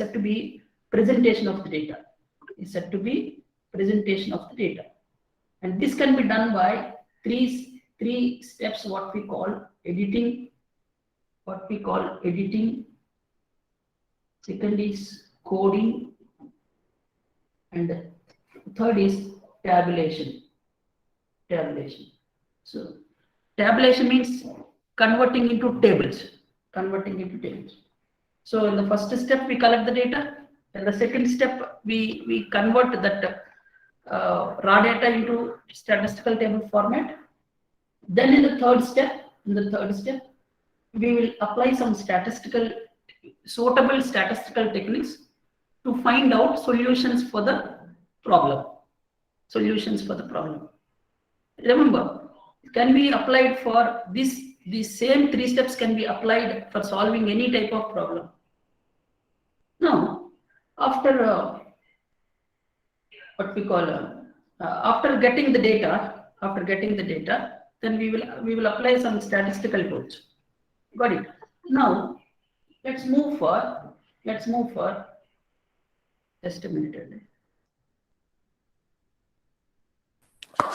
said to be presentation of the data. Is said to be presentation of the data, and this can be done by three steps. What we call editing. Second is coding, and third is tabulation. So tabulation means converting into tables. So in the first step we collect the data, and the second step we convert that raw data into statistical table format. Then in the third step, we will apply some suitable statistical techniques to find out solutions for the problem. Remember, it can be applied for this. These same three steps can be applied for solving any type of problem. Now, after after getting the data, then we will apply some statistical tools. Got it? Now, let's move for just a minute.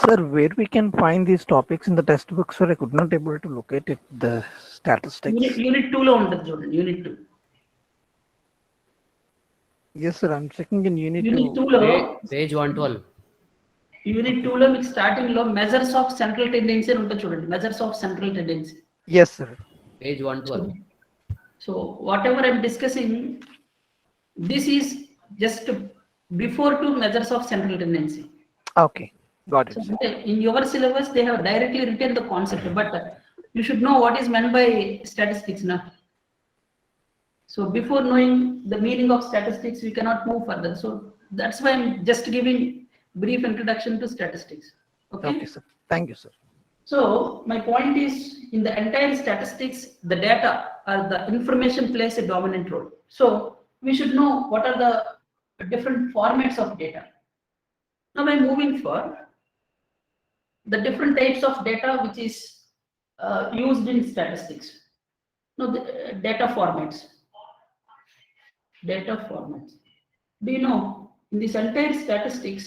Sir, where we can find these topics in the textbook, sir? I could not able to locate it, the statistics. Unit 2 lo untadi chudandi, Unit 2. Yes, sir, I'm checking in Unit 2. Unit 2 lo page 112. Unit 2 లో మీకు starting లో measures of central tendency అని ఉంటుంది చూడండి. Measures of central tendency. Yes, sir. Page 112. So whatever I'm discussing, this is just before to measures of central tendency. Okay, got it. So in your syllabus, they have directly written the concept, but you should know what is meant by statistics now. So before knowing the meaning of statistics, we cannot move further. So that's why I'm just giving brief introduction to statistics. Okay, sir. Thank you, sir. So my point is, in the entire statistics, the data or the information plays a dominant role. So we should know what are the different formats of data. Now I'm moving for the different types of data which is used in statistics. Now the data formats. Do you know, in this entire statistics,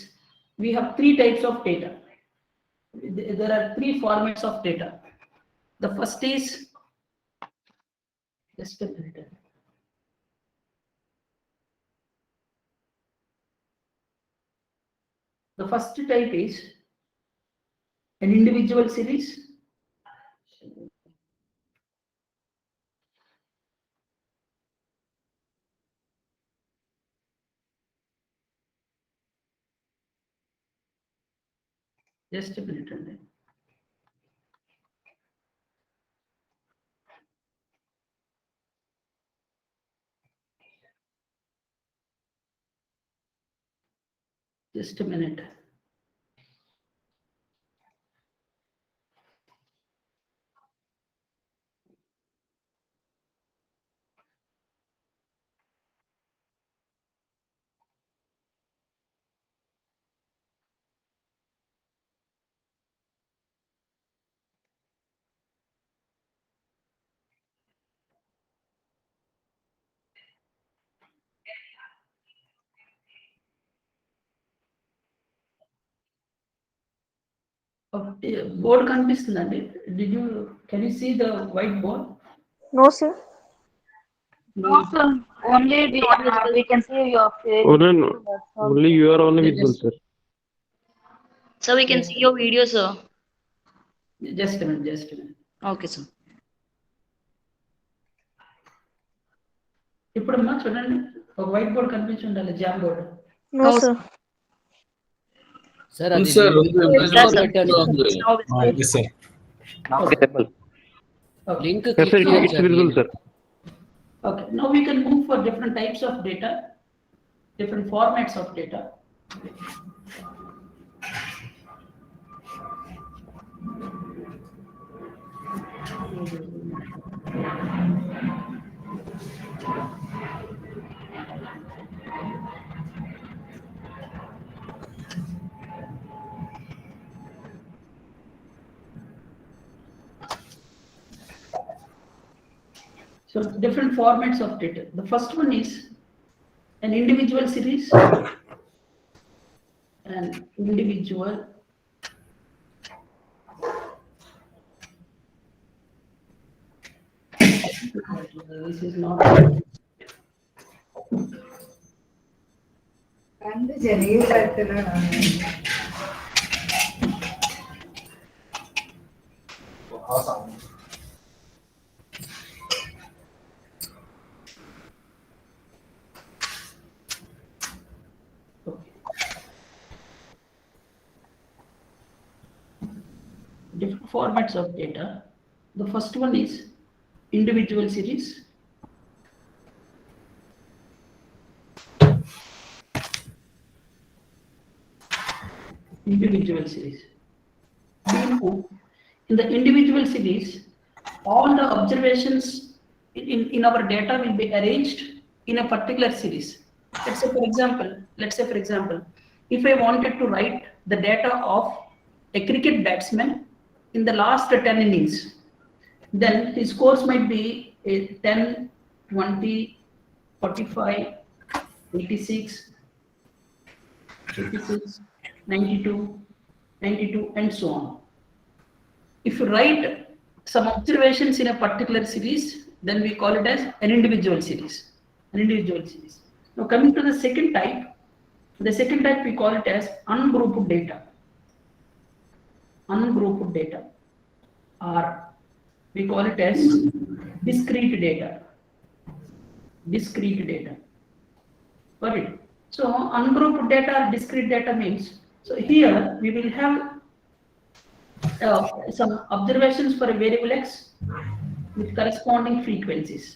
we have three types of data. There are three formats of data. The first is, just a minute. The first type is an individual series. Just a minute. Just a minute. Board కనిపిస్తుందండి? Can you see the white board? No, sir. No, sir. Only we can see your face. Only you are only visible, sir. So we can see your video, sir. Just a minute. Okay, sir. ఇప్పుడమ్మా చూడండి, ఒక white board కనిపించి ఉండాలి, jam board. No, sir. Sir, Yes, sir. Yes, sir. Now visible. Link Yes, sir, it's visible, sir. Okay, now we can move for different types of data, different formats of data. So different formats of data. The first one is an individual series, an individual this is not രണ്ട് ചെറിയ തരത്തിലാണ് different formats of data. The first one is individual series. Individual series. In the individual series, all the observations in our data will be arranged in a particular series. Let's say for example, if I wanted to write the data of a cricket batsman in the last 10 innings, then his scores might be 10, 20, 45, 86, 56, 92, 92, and so on. If you write some observations in a particular series, then we call it as an individual series. Now coming to the second type we call it as ungrouped data. Ungrouped data, or we call it as discrete data. Got it? So ungrouped data or discrete data means, so here we will have some observations for a variable x with corresponding frequencies.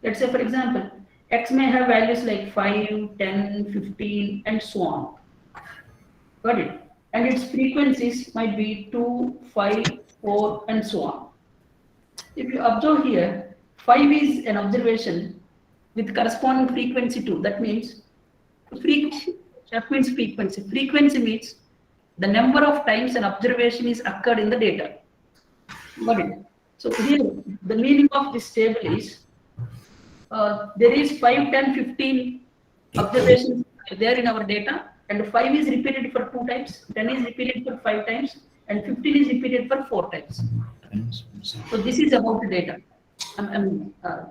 Let's say for example, x may have values like 5, 10, 15, and so on. Got it? And its frequencies might be 2, 5, 4, and so on. If you observe here, 5 is an observation with corresponding frequency 2. That means frequency. Frequency means the number of times an observation is occurred in the data. Got it? So here, the meaning of this table is there is 5, 10, 15 observations there in our data, and 5 is repeated for 2 times, 10 is repeated for 5 times, and 15 is repeated for 4 times. So this is about the data.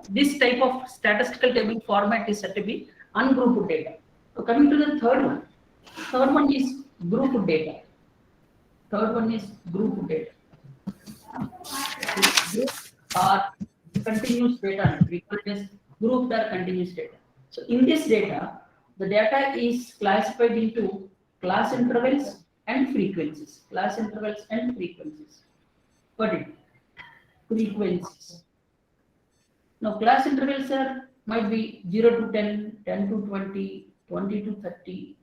This type of statistical table format is said to be ungrouped data. So coming to the third one is grouped data. Group or continuous data. We call it as grouped or continuous data. So in this data, the data is classified into class intervals and frequencies. Got it? Frequencies. Now class intervals might be 0 to 10, 10 to 20, 20 to 30,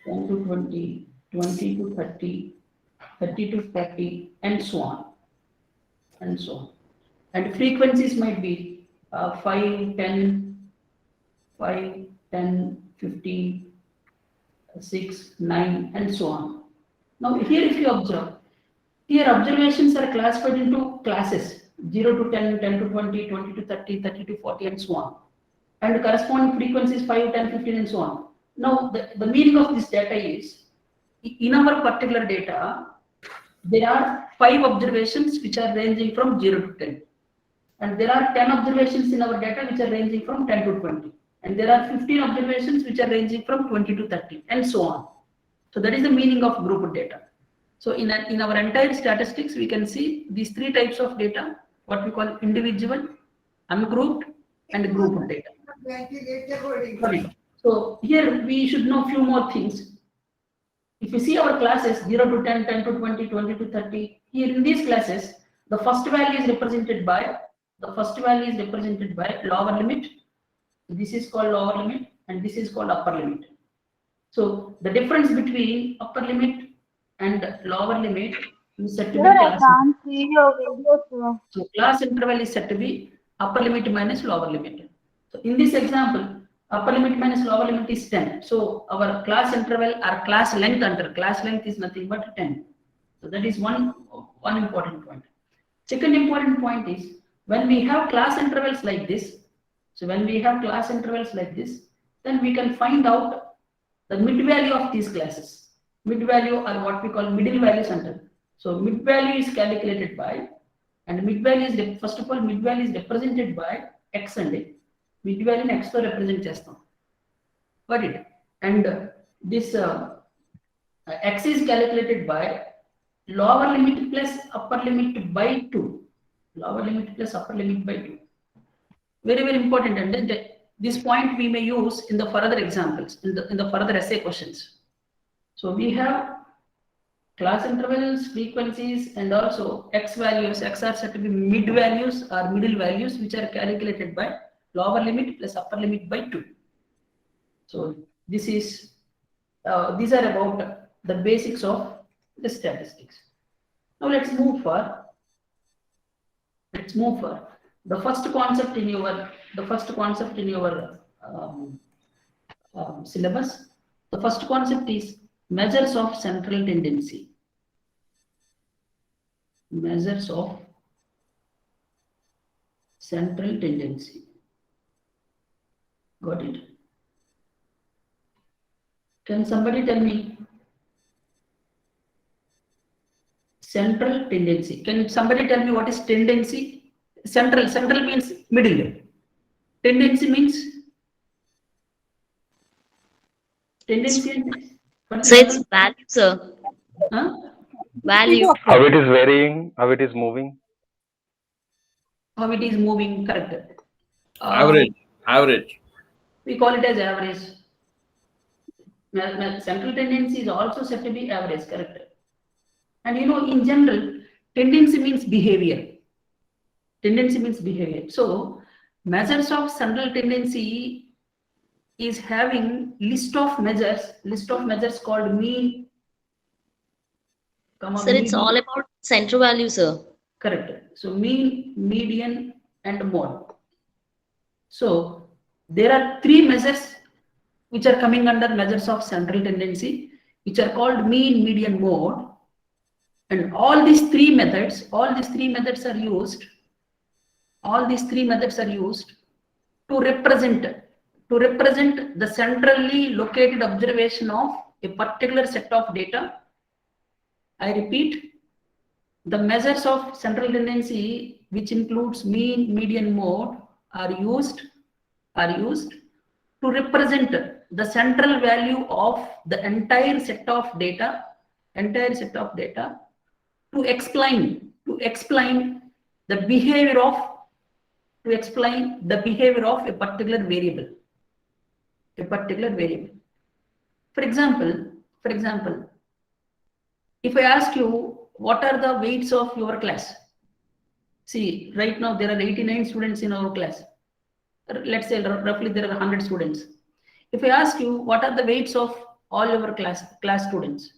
10 to 20, 20 to 30, 30 to 40, and so on. And frequencies might be 5, 10, 15, 6, 9, and so on. Now here if you observe, here observations are classified into classes 0 to 10, 10 to 20, 20 to 30, 30 to 40, and so on. And the corresponding frequencies 5, 10, 15, and so on. Now the meaning of this data is, in our particular data, there are 5 observations which are ranging from 0 to 10. And there are 10 observations in our data which are ranging from 10 to 20. And there are 15 observations which are ranging from 20 to 30, and so on. So that is the meaning of grouped data. So in our entire statistics, we can see these 3 types of data, what we call individual, ungrouped, and grouped data. So here we should know few more things. If you see our classes 0 to 10, 10 to 20, 20 to 30, here in these classes, the first value is represented by lower limit. This is called lower limit, and this is called upper limit. So the difference between upper limit and lower limit is said to be class. So class interval is said to be upper limit minus lower limit. So in this example, upper limit minus lower limit is 10. So our class interval or class length is nothing but 10. So that is one important point. Second important point is, when we have class intervals like this, So when we have class intervals like this, then we can find out the mid value of these classes. Mid value are what we call middle value center. So mid value is calculated by, and mid value is, first of all, mid value is represented by x and a. Mid value in x to represent chestam. Got it? And this x is calculated by lower limit plus upper limit by 2. Lower limit plus upper limit by 2. Very, very important. And then this point we may use in the further examples, in the further essay questions. So we have class intervals, frequencies, and also x values. X are said to be mid values or middle values, which are calculated by lower limit plus upper limit by 2. So this is these are about the basics of the statistics. Now let's move for the first concept in your syllabus. The first concept is measures of central tendency. Measures of central tendency. Got it? Can somebody tell me central tendency? Can somebody tell me what is tendency? Central means middle. Tendency means tendency. So it's value, sir. Huh? Value. How it is varying, how it is moving. How it is moving, correct. Average. We call it as average. Central tendency is also said to be average, correct. And in general, tendency means behavior. Tendency means behavior. So measures of central tendency is having list of measures called mean. Sir, it's all about center value, sir. Correct. So mean, median, and mode. So there are 3 measures which are coming under measures of central tendency, which are called mean, median, mode. And all these three methods are used. All these 3 methods are used to represent the centrally located observation of a particular set of data. I repeat, the measures of central tendency, which includes mean, median, mode, are used to represent the central value of the entire set of data, to explain the behavior of a particular variable. For example, if I ask you what are the weights of your class, see, right now there are 89 students in our class. Let's say roughly there are 100 students. If I ask you what are the weights of all your class students,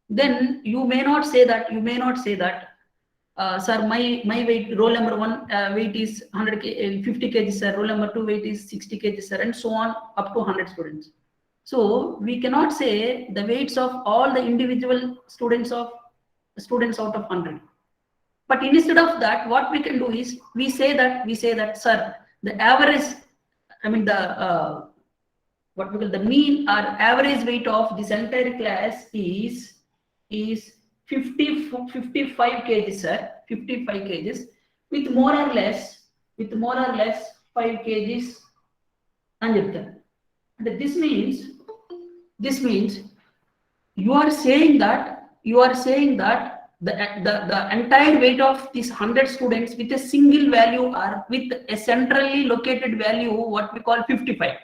then you may not say that, sir, my weight, roll number 1 weight is 50 kg, sir, roll number 2 weight is 60 kg, sir, and so on up to 100 students. So we cannot say the weights of all the individual students out of 100. But instead of that, what we can do is we say that, sir, the average, what we call the mean or average weight of this entire class is 55 kg, sir, 55 kgs, with more or less 5 kgs. And this means you are saying that the entire weight of these 100 students with a single value or with a centrally located value, what we call 55.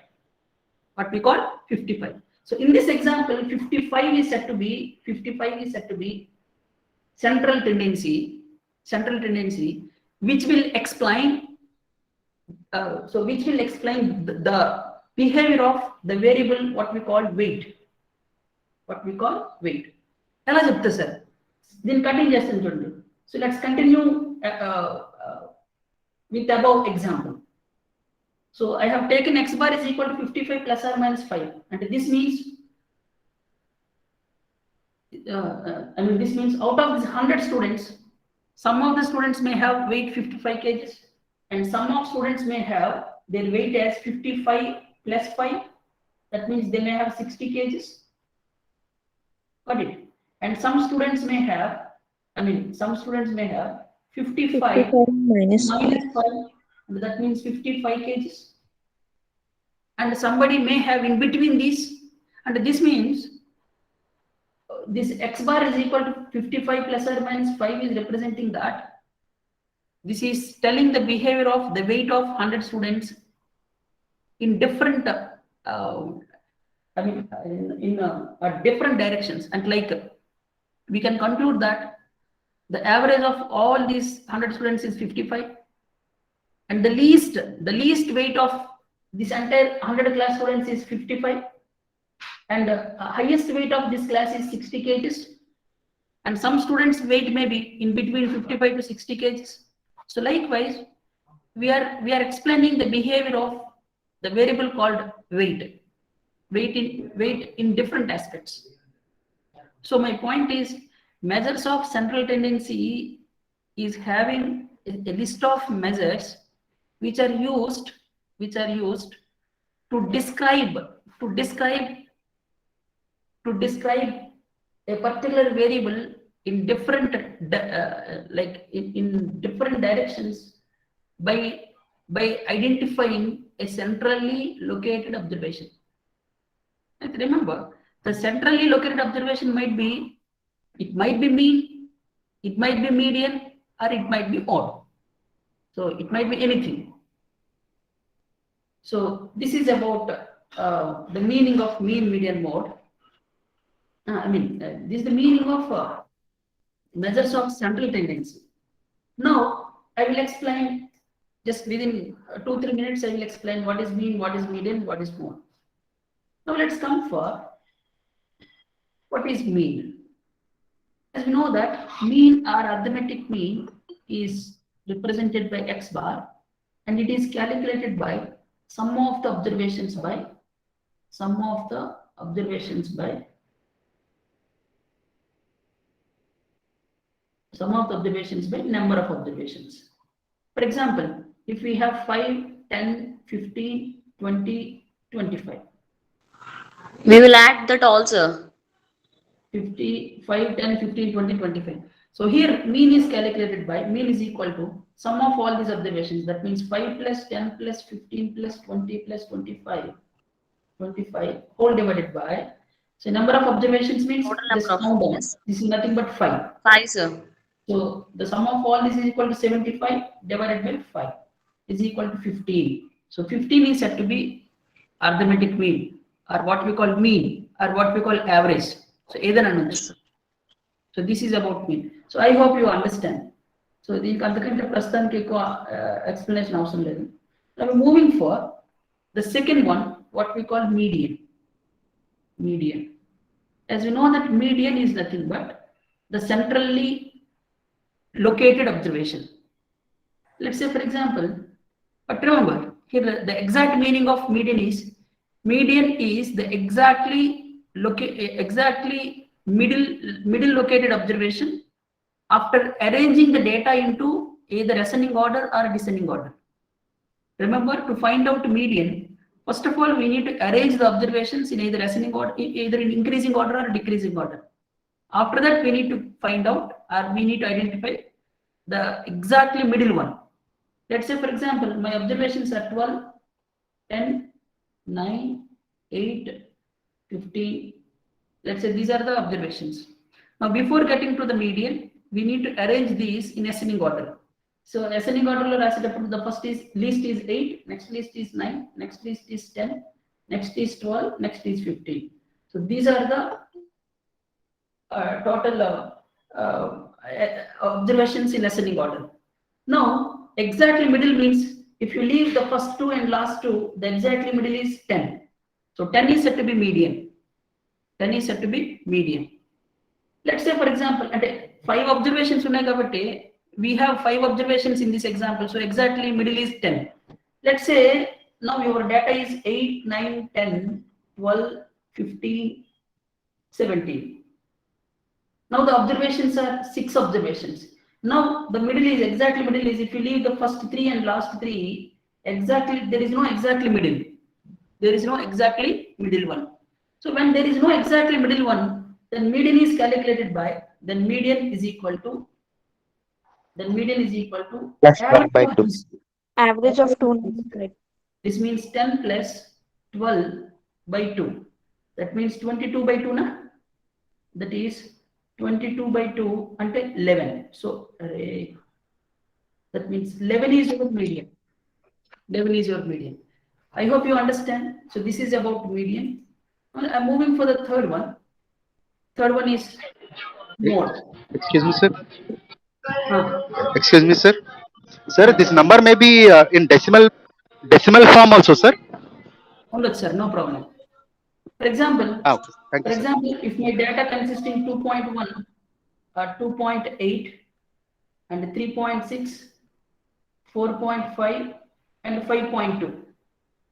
So in this example, 55 is said to be central tendency, which will explain the behavior of the variable what we call weight. Ela chepta sir. Then cutting chestam. So let's continue with above example. So I have taken x bar is equal to 55 plus or minus 5, and this means out of these 100 students, some of the students may have weight 55 kgs, and some of students may have their weight as 55 plus 5. That means they may have 60 kgs. Got it? And some students may have, some students may have 55 minus minus 5, and that means 55 kgs. And somebody may have in between these, and this means this x bar is equal to 55 plus or minus 5 is representing that. This is telling the behavior of the weight of 100 students in different, in different directions. And like we can conclude that the average of all these 100 students is 55, and the least weight of this entire 100 class students is 55, and highest weight of this class is 60 kgs, and some students weight may be in between 55 to 60 kgs. So likewise, we are explaining the behavior of the variable called weight in different aspects. So my point is, measures of central tendency is having a list of measures which are used to describe a particular variable in different in different directions by identifying a centrally located observation. And remember, the centrally located observation might be mean, it might be median, or it might be odd. So it might be anything. So this is about the meaning of mean, median, mode. This is the meaning of measures of central tendency. Now I will explain, just within 2-3 minutes, I will explain what is mean, what is median, what is mode. Now let's come for what is mean. As we know that mean or arithmetic mean is represented by x bar, and it is calculated by sum of the observations by number of observations. For example, if we have 5, 10, 15, 20, 25. We will add that also. 55, 10, 15, 20, 25. So here mean is calculated by, mean is equal to sum of all these observations. That means 5 plus 10 plus 15 plus 20 plus 25 whole divided by, so number of observations means Total this number of count down. yes. This is nothing but 5. 5, sir. So the sum of all this is equal to 75 divided by 5 is equal to 15. So 15 is said to be arithmetic mean, or what we call mean, or what we call average. So either and Yes, so this is about mean. So I hope you understand. So the explanation also. Now moving for the second one, what we call median. Median. As we know that median is nothing but the centrally located observation. Let's say, for example, but remember here the exact meaning of median is the exactly middle located observation after arranging the data into either ascending order or descending order. Remember, to find out median, first of all we need to arrange the observations in either ascending order, either in increasing order or decreasing order. After that we need to find out, or we need to identify the exactly middle one. Let's say, for example, my observations are 12, 10, 9, 8, 15. Let's say these are the observations. Now before getting to the median, we need to arrange these in ascending order. So ascending order, the first is least is 8, next least is 9, next least is 10, next is 12, next is 15. So these are the total observations in ascending order. Now exactly middle means if you leave the first 2 and last 2, the exactly middle is 10. So 10 is said to be median. 10 is said to be median. Let's say, for example, at 5 observations, we have 5 observations in this example. So exactly middle is 10. Let's say now your data is 8, 9, 10, 12, 15, 17. Now the observations are 6 observations. Now the middle is exactly middle is if you leave the first 3 and last 3, exactly, there is no exactly middle. There is no exactly middle one. So when there is no exactly middle one, then median is calculated by, then median is equal to Plus 1 by 2. Average of two numbers, right? This means 10 plus 12 by 2. That means 22 by 2 na? That is 22 by 2 until 11. So that means 11 is your median. 11 is your median. I hope you understand. So this is about median. Well, I'm moving for the third one. Third one is mode. Excuse me, sir. Huh. Excuse me, sir. Sir, this number may be in decimal form also, sir. Hold on, sir, no problem. For example, Okay. Thank you, sir. if my data consisting 2.1, 2.8, and 3.6, 4.5, and 5.2.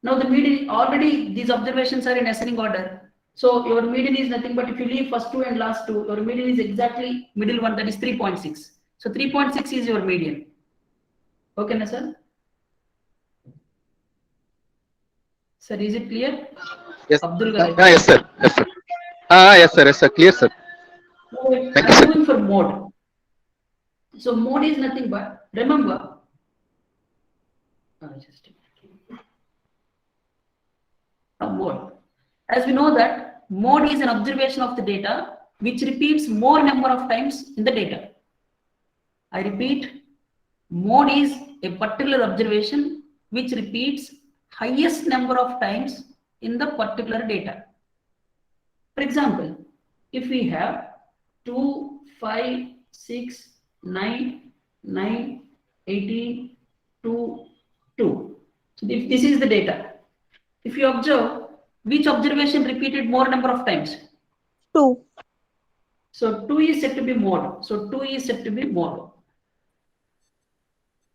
Now the median, already these observations are in ascending order. So your median is nothing but if you leave first two and last two, your median is exactly middle one, that is 3.6. So 3.6 is your median. Okay, na sir? Sir, is it clear? Yes. Abdul Ghani. Yes, sir. Yes, sir. Yes, sir. Yes, sir. Clear, sir. Thank you, I'm sir. moving for mode. So mode is nothing but, remember, just a minute. Mode. As we know that mode is an observation of the data which repeats more number of times in the data. I repeat, mode is a particular observation which repeats highest number of times in the particular data. For example, if we have 2, 5, 6, 9, 9, 18, 2, 2. So if this is the data. If you observe, which observation repeated more number of times? 2. So 2 is said to be mode. So 2 is said to be mode.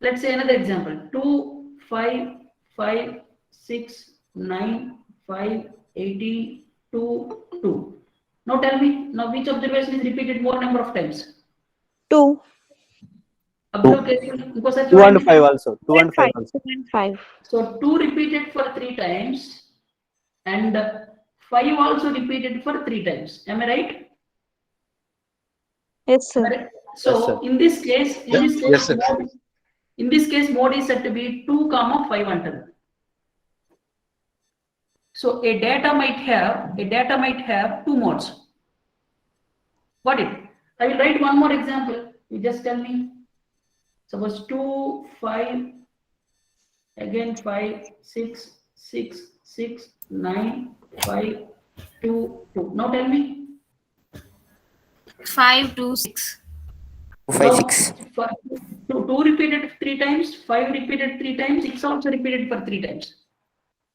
Let's say another example. 2, 5, 5, 6, 9, 5, 18, 2, 2. Now tell me, now which observation is repeated more number of times? 2. Observe carefully. 2 and 5 also. 2 and 5 also. 2 and 5. So 2 repeated for 3 times and 5 also repeated for 3 times. Am I right? Yes, sir. So Yes, sir. in this case, Yes, sir. mode is said to be 2, 5 until. So a data might have 2 modes. Got it? I will write one more example. You just tell me. Suppose 2, 5, again 5, 6, 6, 6, 9, 5, 2, 2. Now tell me. 5 to 6. 5, 6. 2 repeated 3 times, 5 repeated 3 times, 6 also repeated for 3 times.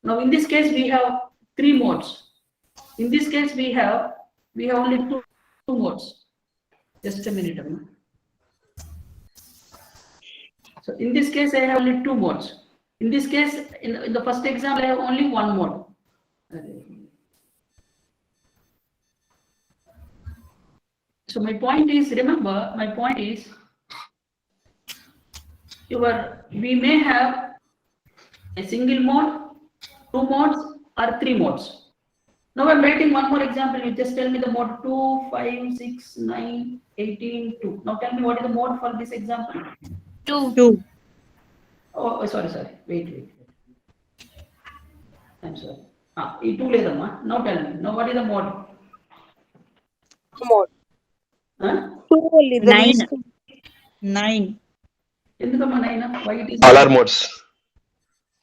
Now in this case we have 3 modes. In this case we have only two modes. Just a minute. So in this case I have only 2 modes. In this case, in the first example I have only 1 mode. So my point is, remember, my point is, we may have a single mode, 2 modes, or 3 modes. Now I'm writing one more example. You just tell me the mode 2, 5, 6, 9, 18, 2. Now tell me what is the mode for this example? 2. Oh, sorry. Wait. I'm sorry. 2 ledamma. Now tell me. Now what is the mode? Mode. Huh? 2 only. 9. 9. Endukama 9? Why it is? All are modes.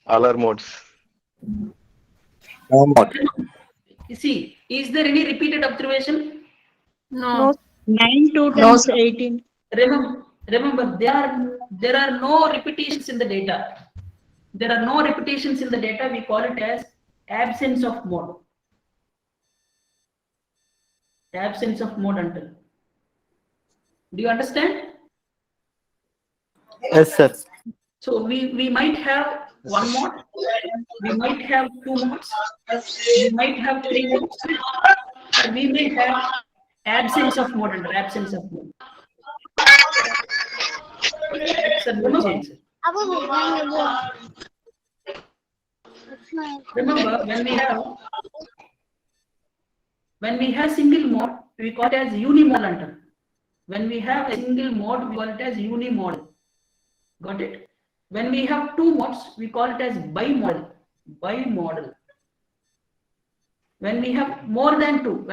All are modes. No more. You see, is there any repeated observation? No. 9 to No, 10, sir. 18. Remember, there are no repetitions in the data. There are no repetitions in the data. We call it as absence of mode. Absence of mode until. Do you understand? Yes, sir. So we might have 1 mode. We might have 2 modes. We might have 3 modes. Or we may have absence of mode under absence of mode. Sir, no change. Remember, when we have single mode, we call it as unimodal. When we have a single mode, we call it as unimodal. Got it? When we have two modes, we call it as bimodal. Bimodal. When we have more than two,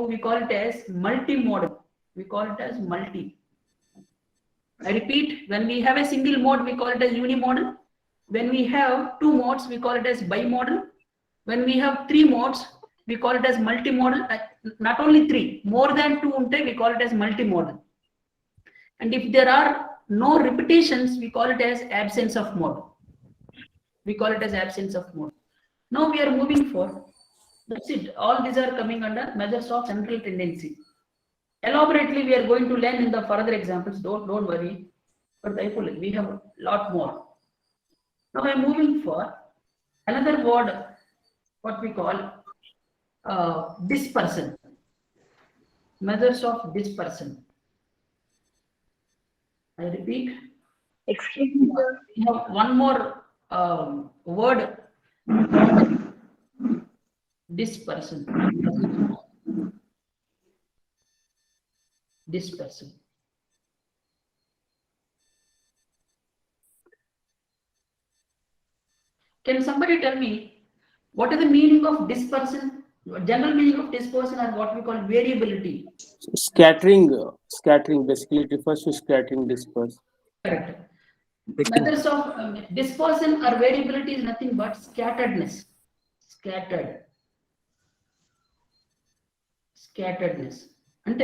we call it as multimodal. We call it as multi. I repeat, when we have a single mode, we call it as unimodal. When we have two modes, we call it as bimodal. When we have three modes, we call it as multimodal. Not only three, more than two, we call it as multimodal. And if there are no repetitions, we call it as absence of mode. Now we are moving for, that's it. All these are coming under measures of central tendency. Elaborately, we are going to learn in the further examples. Don't worry. But we have a lot more. Now I am moving for another word, what we call dispersion. Measures of dispersion. I repeat. Excuse me, sir. We have one more word. Dispersion. Dispersion. Can somebody tell me what is the meaning of dispersion? General meaning of dispersion are what we call variability. Scattering basically it refers to scattering, disperse. Correct. Methods of dispersion or variability is nothing but scatteredness. Scatteredness. And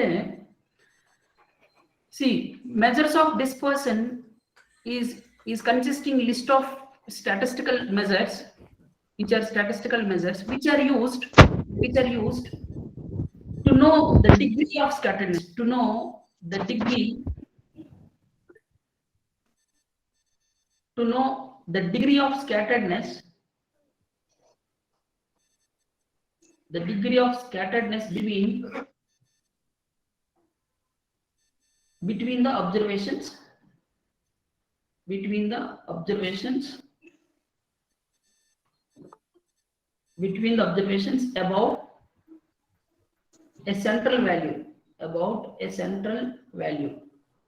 see, measures of dispersion is consisting list of statistical measures, which are used to know the degree of scatteredness, the degree of scatteredness between the observations about a central value.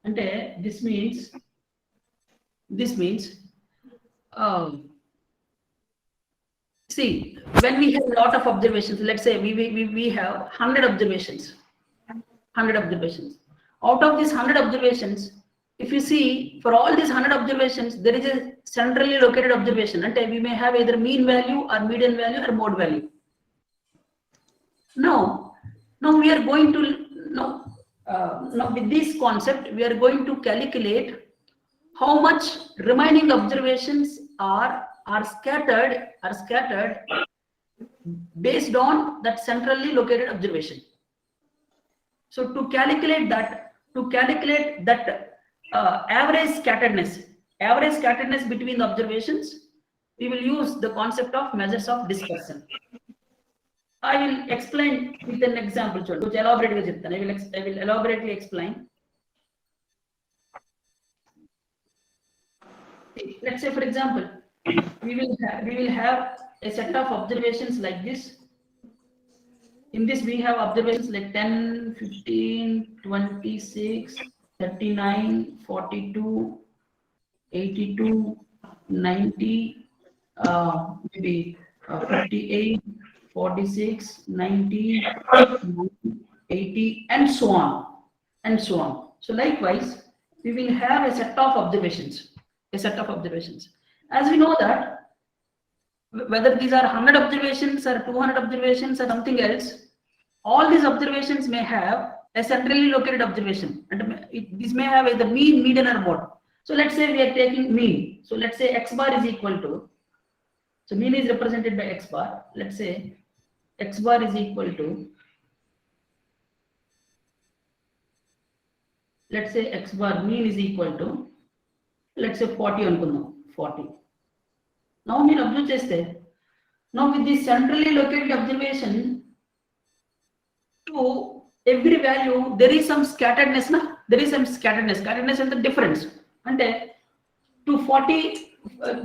And this means see, when we have a lot of observations, let's say we have 100 observations. Out of these 100 observations, if you see, for all these 100 observations, there is a centrally located observation, and we may have either mean value or median value or mode value. Now we are going to now with this concept, we are going to calculate how much remaining observations are scattered based on that centrally located observation. So to calculate that average scatteredness between the observations, we will use the concept of measures of dispersion. I will explain with an example. I will elaborately explain. Let's say, for example, we will have a set of observations like this. In this, we have observations like 10, 15, 26, 39, 42, 82, 90, maybe 58, 46, 90, 80, and so on. So likewise, we will have a set of observations. As we know that whether these are 100 observations or 200 observations or something else, all these observations may have a centrally located observation, and this may have either mean, median, or mode. So let's say we are taking mean. So let's say x bar is equal to, so mean is represented by x bar. Let's say x bar is equal to, let's say x bar mean is equal to, let's say 40 అనుకుందాం, 40. Now మీరు observe చేస్తే, now with this centrally located observation, to every value there is some scatteredness, scatteredness and the difference. అంటే to 40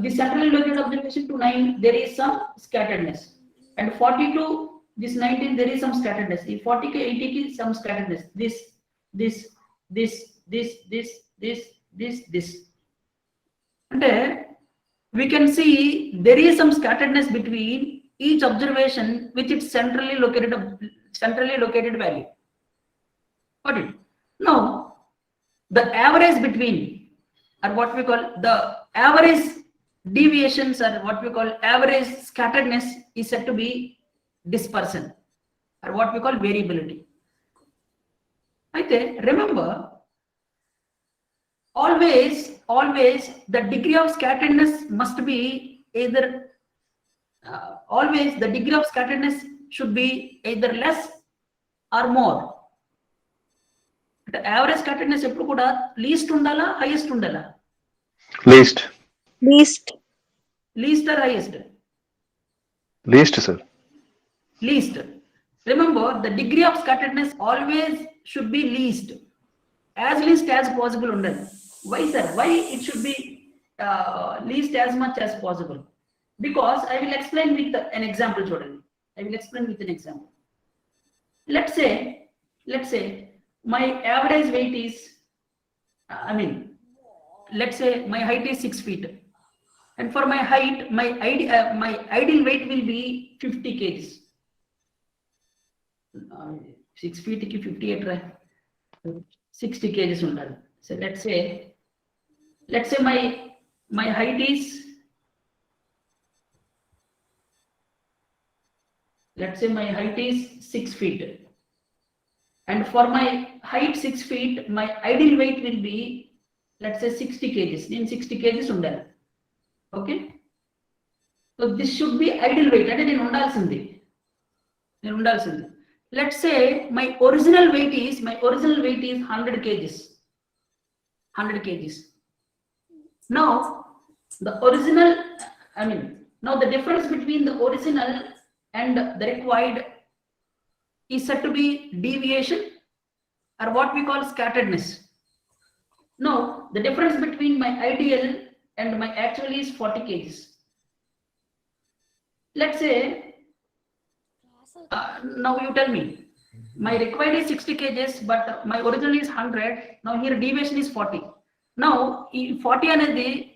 the centrally located observation to 9, there is some scatteredness. And 40 to this 19, there is some scatteredness. The 40 to 80 is some scatteredness. This. And we can see there is some scatteredness between each observation with its centrally located value. Got it? Now, the average between, or what we call the average deviations, or what we call average scatteredness, is said to be dispersion, or what we call variability. Remember, always the degree of scatteredness must be either always the degree of scatteredness should be either less or more. The average scatteredness eppudu kuda least undala, highest undala? Least. Least or highest? Least, sir. Least. Remember, the degree of scatteredness always should be least as possible undali. Why, sir? Why it should be least as much as possible? Because I will explain with an example, Jordan. I will explain with an example. Let's say my average weight is, let's say my height is 6 feet. And for my height, my ideal weight will be 50 kgs. 6 feet ki 58, right? 60 kgs undali. So let's say my height is, let's say my height is 6 feet. And for my height 6 feet, my ideal weight will be, let's say 60 kgs. Then 60 kgs undali. Okay? So this should be ideal weight. And then undalsindi. Let's say my original weight is 100 kgs. 100 kgs. Now the difference between the original and the required is said to be deviation, or what we call scatteredness. Now the difference between my ideal and my actual is 40 kgs. Let's say, now you tell me, my required is 60 kgs, but my original is 100. Now here deviation is 40. Now, 40 anedi,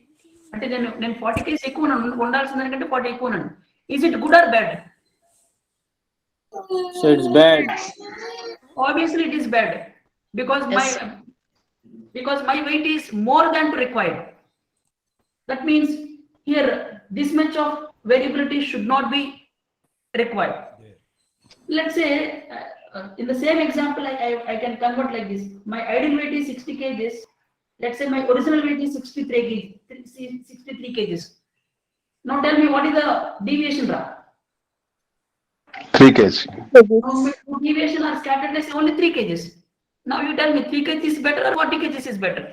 then 40 kgs ఎక్కువ ఉండాల్సిందంటే 40 ఎక్కువ ఉన్నాను. Is it good or bad? So it's bad. Obviously it is bad, because my weight is more than required. That means here this much of variability should not be required. Let's say in the same example, I can convert like this. My ideal weight is 60 kgs. Let's say my original weight is 63 kgs. Now tell me, what is the deviation, Ra? 3 kg. Deviation or scatteredness only 3 kgs. Now you tell me 3 kgs is better or 40 kgs is better?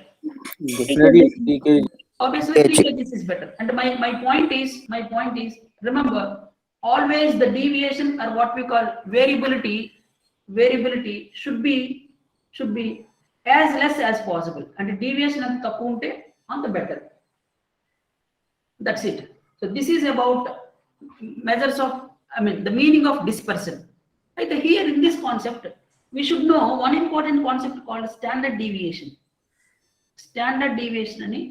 Definitely 3 kg. Obviously 3 kgs is better. And my point is, remember, always the deviation, or what we call variability should be as less as possible. And the deviation of takku unte on the better. That's it. So this is about measures of, the meaning of dispersion. Right? Here in this concept, we should know one important concept called standard deviation. Standard deviation ani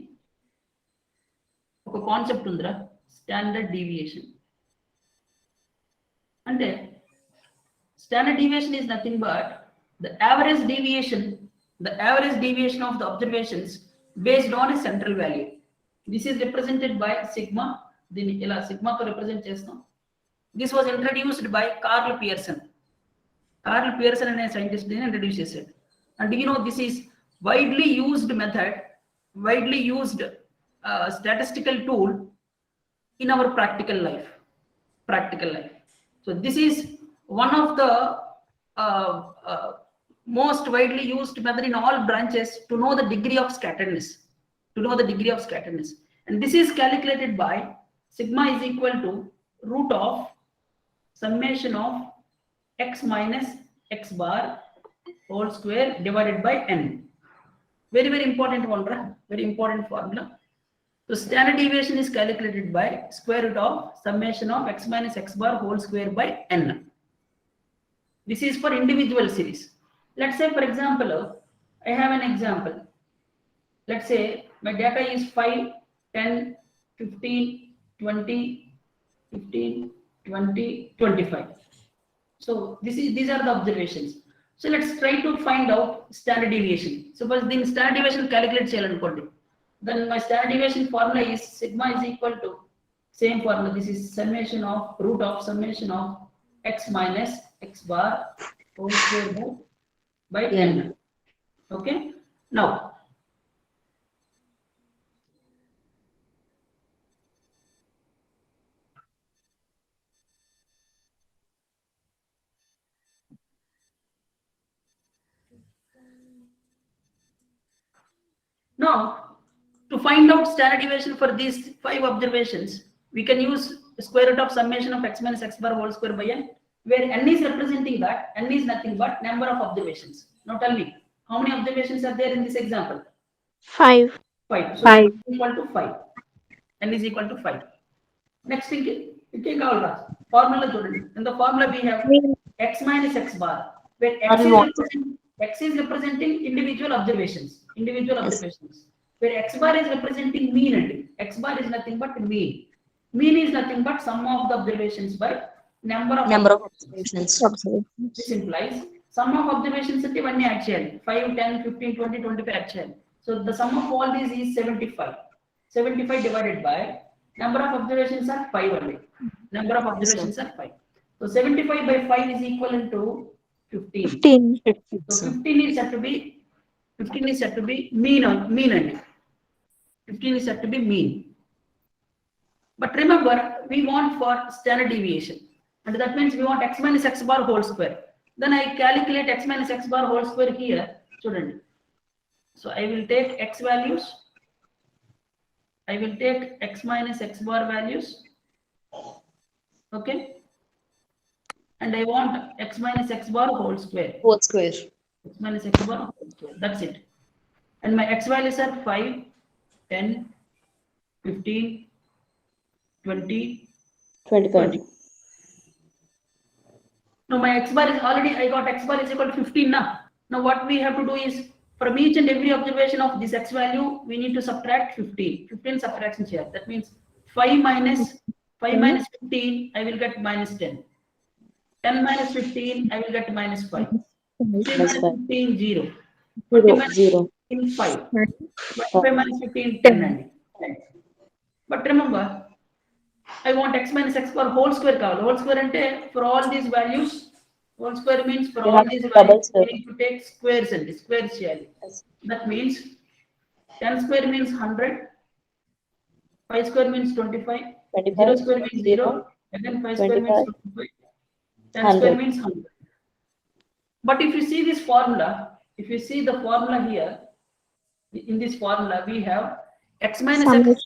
oka concept undra, standard deviation. And standard deviation is nothing but the average deviation of the observations based on a central value. This is represented by sigma. Dini ila sigma to represent chestam. This was introduced by Carl Pearson. Carl Pearson and a scientist introduced it. And this is widely used method, widely used statistical tool in our practical life. So this is one of the most widely used method in all branches to know the degree of scatteredness. And this is calculated by sigma is equal to root of summation of x minus x bar whole square divided by n. Very important one, very important formula. So So standard deviation is calculated by square root of summation of x minus x bar whole square by n. This is for individual series. Let's say, for example, I have an example. Let's say my data is 5, 10, 15, 20, 15, 20, 25. So these are the observations. So let's try to find out standard deviation. Suppose the standard deviation calculate cheyalanukondi. Then my standard deviation formula is sigma is equal to same formula. This is summation of root of summation of x minus x bar whole square by n. Okay. Now to find out standard deviation for these 5 observations, we can use square root of summation of x minus x bar whole square by n, where n is representing that, n is nothing but number of observations. Now tell me, how many observations are there in this example? 5. 5. So 5. n is equal to 5. N is equal to 5. Next thing, formula. In the formula we have x minus x bar, where x is representing individual observations. Where x bar is representing mean, and x bar is nothing but mean. Mean is nothing but sum of the observations by number of observations. This implies sum of observations at 1 actually 5, 10, 15, 20, 25 actually. So the sum of all these is 75. 75 divided by number of observations are 5 only. Number of observations are 5. So 75 by 5 is equivalent to 15. 15. So 15 is said to be mean only. 15 is said to be mean. But remember, we want for standard deviation, and that means we want x minus x bar whole square. Then I calculate x minus x bar whole square here, student. So I will take x values. I will take x minus x bar values. Okay. And I want x minus x bar whole square. X minus x bar whole square. That's it. And my x values are 5, 10, 15, 20, 25. Now my x bar is already, I got x bar is equal to 15 now. Now what we have to do is, from each and every observation of this x value, we need to subtract 15. 15 subtractions here. That means 5 minus 15, I will get minus 10. 10 minus 15, I will get minus 5. 15 minus 15, 0. 20 minus 15, 5. 25 minus 15, 10. But remember, I want x minus x bar whole square. Whole square ante for all these values. Whole square means for all these values, we need to take squares and squares here. That means 10 square means 100. 5 square means 25. 0 square means 0. Again 5 square means 25. 10 square means 100. But if you see this formula, if you see the formula here, in this formula we have x minus x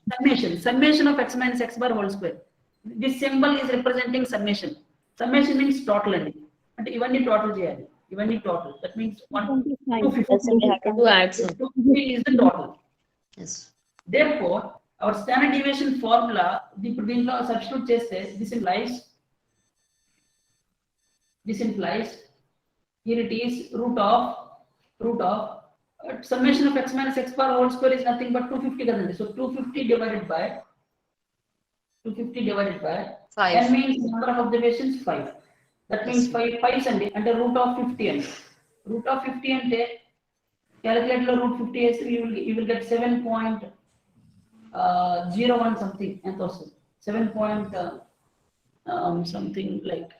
summation of x minus x bar whole square. This symbol is representing summation. Summation means total ending. And even total cheyali. Even total. That means 250. We have to do add. 250 is the total. Yes. Therefore, our standard deviation formula, the substitute cheste, this implies here it is root of summation of x minus x bar whole square is nothing but 250. So 250 divided by 5. n means number of observations 5. That means 5 and the root of 50 and root of 50 and calculate the root 50 as you will get 7.01 something and also 7. Something like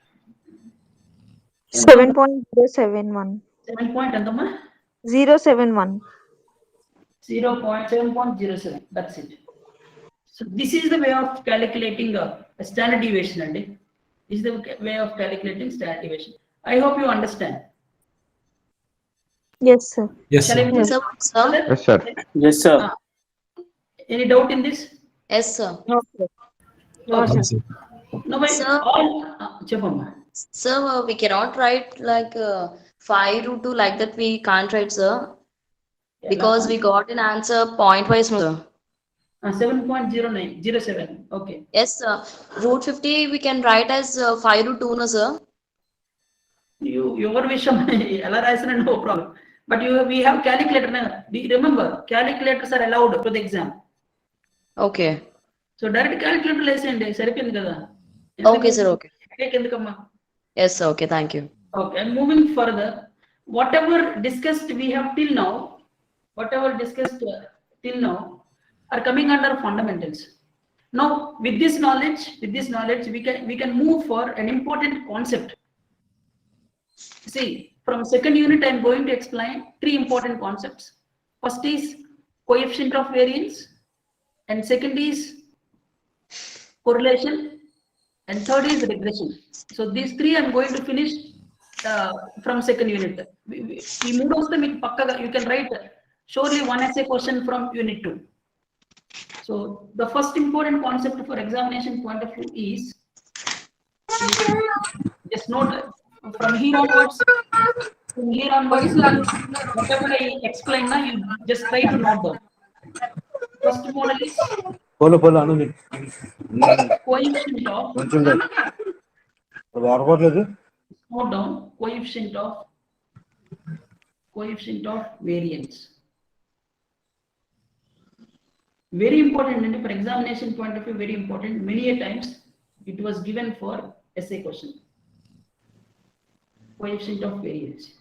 7.071. 7 point and 071. 0.7.07. That's it. So this is the way of calculating a standard deviation, and this is the way of calculating standard deviation. I hope you understand. Yes, sir. Yes, Shall I move Sir, further? Yes, sir. Yes, sir. Any doubt in this? yes, sir. Okay. sir. No, but Sir. all Chapama. Sir, we cannot write like 5 root 2 like that. We can't write, sir, because we got an answer point wise, sir. 7.0907. Okay. Yes, root 50 we can write as 5 root 2, no, sir? Your vision, no problem. But we have calculator now. Do you remember? Calculators are allowed to the exam. Okay. So direct calculator lesson day. Okay, sir. Okay. Okay. Yes, sir. Okay. Thank you. Okay. And moving further, whatever discussed we have till now, are coming under fundamentals. Now, with this knowledge, we can move for an important concept. See, from second unit, I am going to explain 3 important concepts. First is coefficient of variance, and second is correlation, and third is regression. So these 3 I am going to finish from second unit. We move on to the, you can write surely one essay question from unit 2. So the first important concept for examination point of view is just note from here onwards, whatever I explain now, you just try to note down. First model is coefficient of, note down coefficient of variance. Very important, and for examination point of view, very important. Many a times it was given for essay question. Coefficient of variance.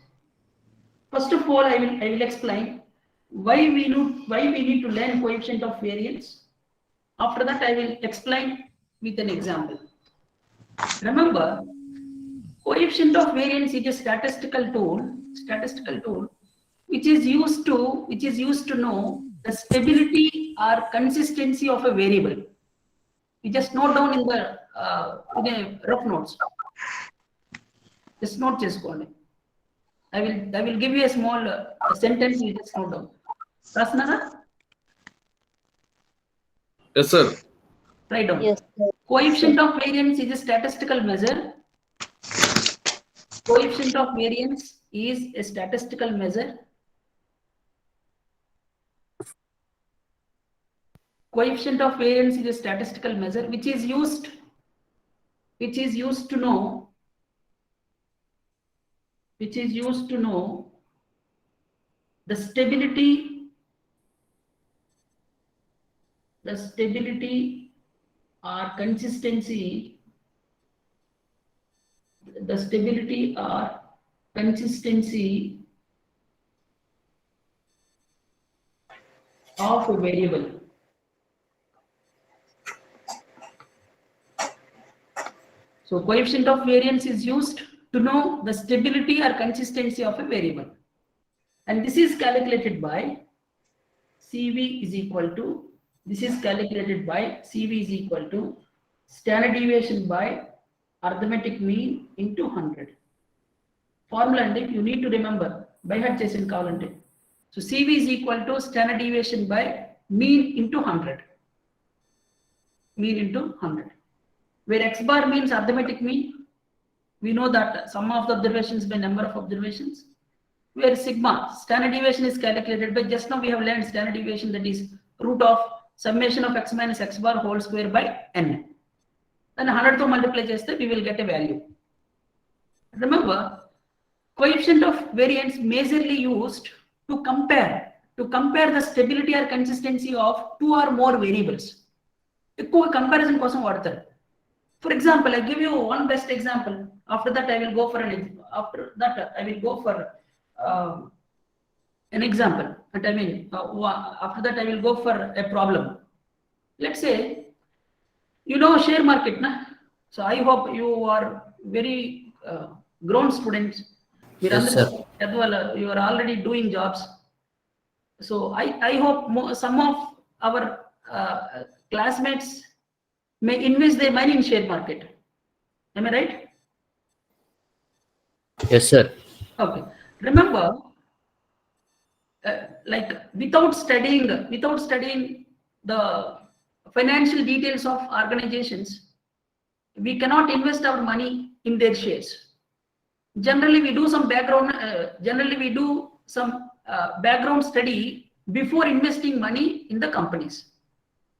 First of all, I will explain why we need to learn coefficient of variance. After that, I will explain with an example. Remember, coefficient of variance is a statistical tool which is used to know the stability or consistency of a variable. You just note down in the rough notes. Just note చేసుకోండి. I will give you a small sentence. You just note down. Prasna? Yes, sir. Write down. Yes, sir. Coefficient of variance is a statistical measure. Coefficient of variance is a statistical measure. Coefficient of variance is a statistical measure which is used to know the stability or consistency of a variable. So coefficient of variance is used to know the stability or consistency of a variable. And this is calculated by CV is equal to, standard deviation by arithmetic mean into 100. Formula and you need to remember by heart chesin kavalante. So CV is equal to standard deviation by mean into 100. Where x bar means arithmetic mean, we know that sum of the observations by number of observations. Where sigma, standard deviation, is calculated by, just now we have learned standard deviation, that is root of summation of x minus x bar whole square by n. Then 100 to multiply cheste, we will get a value. Remember, coefficient of variance majorly used to compare the stability or consistency of 2 or more variables. Comparison kosam vaadtaru. For example, I give you one best example. After that, I will go for an example. After that, I will go for a problem. Let's say, share market, na? So I hope you are very grown students. Yes, sir. You are already doing jobs. So I hope some of our classmates may invest their money in share market. Am I right? Yes, sir. Okay. Remember, like without studying the financial details of organizations, we cannot invest our money in their shares. Generally, we do some background study before investing money in the companies.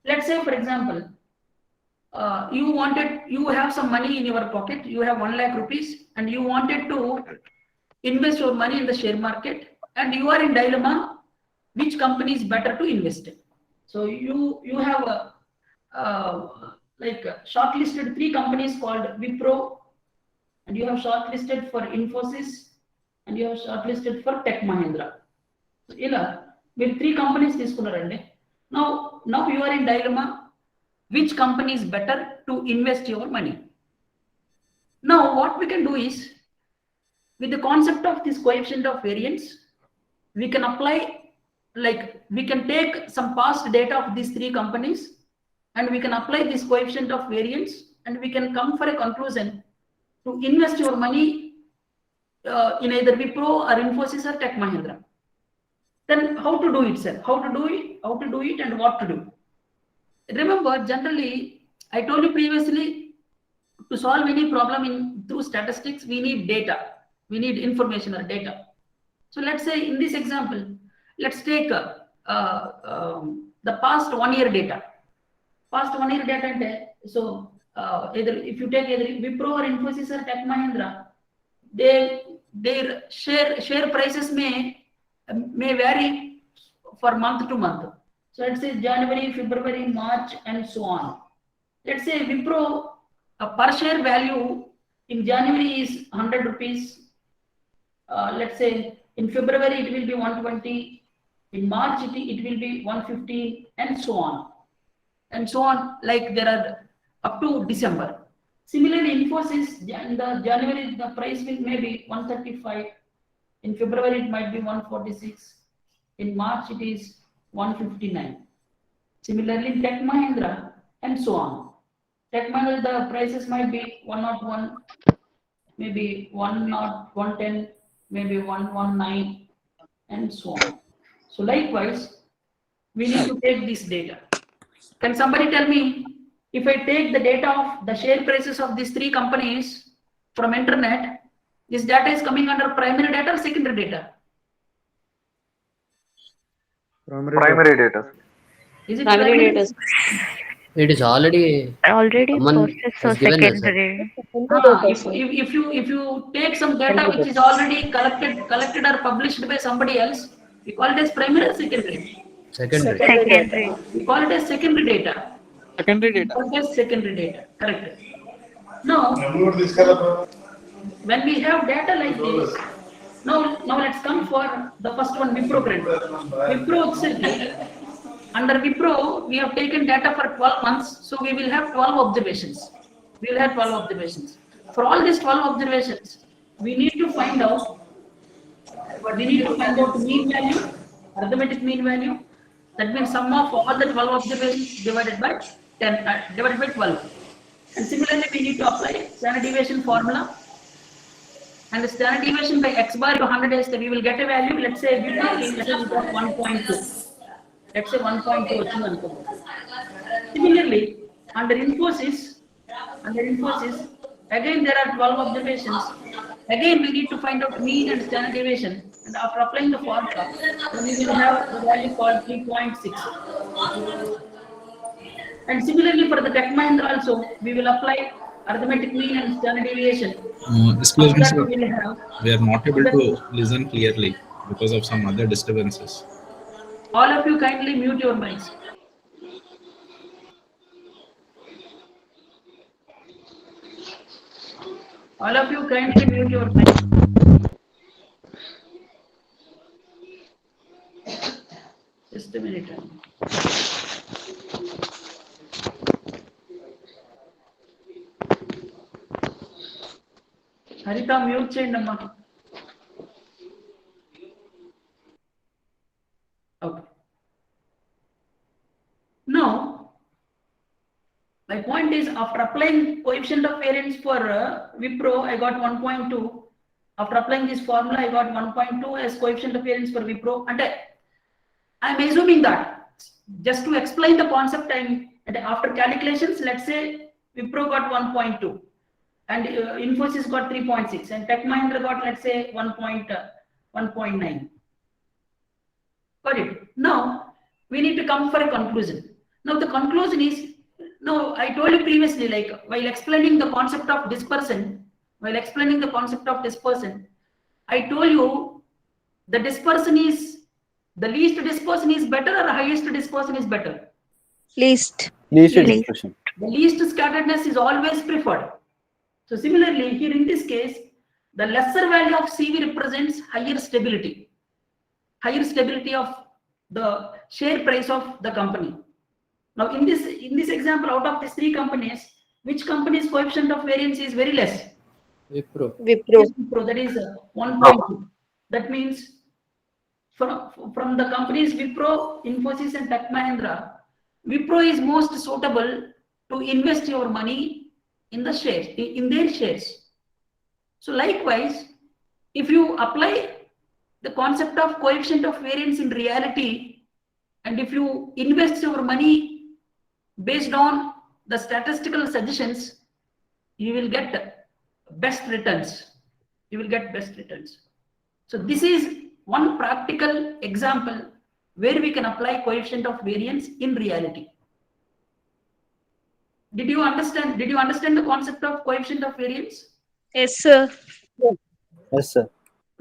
let's say, for example, you have some money in your pocket, you have 1 lakh rupees, and you wanted to invest your money in the share market, and you are in dilemma, which company is better to invest in. So you have shortlisted 3 companies called Wipro, and you have shortlisted for Infosys, and you have shortlisted for Tech Mahindra. So with 3 companies తీసుకున్నారండి. Now you are in dilemma, which company is better to invest your money. Now what we can do is, with the concept of this coefficient of variance, we can apply, we can take some past data of these 3 companies, and we can apply this coefficient of variance, and we can come for a conclusion to invest your money in either Wipro or Infosys or Tech Mahindra. Then how to do it, sir? How to do it and what to do? Remember, generally, I told you previously, to solve any problem through statistics, we need data. We need information or data. So let's say in this example, let's take the past 1 year data. Past 1 year data, so if you take either Wipro or Infosys or Tech Mahindra, their share prices may vary for month to month. So let's say January, February, March, and so on. Let's say Wipro per share value in January is 100 rupees. Let's say in February it will be 120. In March it will be 150, and so on. And so on, like there are up to December. Similarly, Infosys, in the January, the price may be 135. In February, it might be 146. In March, it is 159. Similarly, in Tech Mahindra, and so on. Tech Mahindra, the prices might be 101, maybe 110, maybe 119, and so on. So likewise, we need to take this data. Can somebody tell me, if I take the data of the share prices of these 3 companies from internet, this data is coming under primary data or secondary data? Primary data. Is it Primary data. It is already someone has given us, sir. If you take some data which is already collected or published by somebody else, we call it as primary or secondary? Secondary. We call it as secondary data. Secondary data. We call it as secondary data. Correct. Now, when we have data like this, now let's come for the first one, Wipro Grid. Wipro itself. Under Wipro, we have taken data for 12 months, so we will have 12 observations. We will have 12 observations. For all these 12 observations, we need to find out mean value, arithmetic mean value. That means sum of all the 12 observations divided by 12. And similarly, we need to apply standard deviation formula. And the standard deviation by x bar to 100 is that we will get a value. Let's say we got 1.2. Let's say 1.2. Similarly, under Infosys, again there are 12 observations. Again, we need to find out mean and standard deviation. And after applying the formula, then we will have the value called 3.6. And similarly, for the Tech Mahindra also, we will apply arithmetic mean and standard deviation. Excuse me, sir. We are not able to listen clearly because of some other disturbances. All of you kindly mute your mics. All of you kindly mute your mics. Just a minute. Harita, mute చేయండి అమ్మా. Okay. Now, my point is, after applying coefficient of variance for Wipro, I got 1.2. After applying this formula, I got 1.2 as coefficient of variance for Wipro. And I am assuming that, just to explain the concept, and after calculations, let's say Wipro got 1.2. And Infosys got 3.6, and Tech Mahindra got, let's say, 1.9. Got it? Now, we need to come for a conclusion. Now the conclusion is, no, I told you previously, like while explaining the concept of dispersion, I told you the dispersion is, the least dispersion is better or highest dispersion is better? Least. Least Least. dispersion. The least scatteredness is always preferred. So similarly, here in this case, the lesser value of CV represents higher stability of the share price of the company. Now in this example, out of these three companies, which company's coefficient of variance is very less? Wipro. Wipro, that is 1.2. That means from the companies Wipro, Infosys and Tech Mahindra, Wipro is most suitable to invest your money in the shares, in their shares. So likewise, if you apply the concept of coefficient of variance in reality, and if you invest your money based on the statistical suggestions, you will get best returns. So this is one practical example where we can apply coefficient of variance in reality. Did you understand the concept of coefficient of variance? Yes, sir. Yes, sir.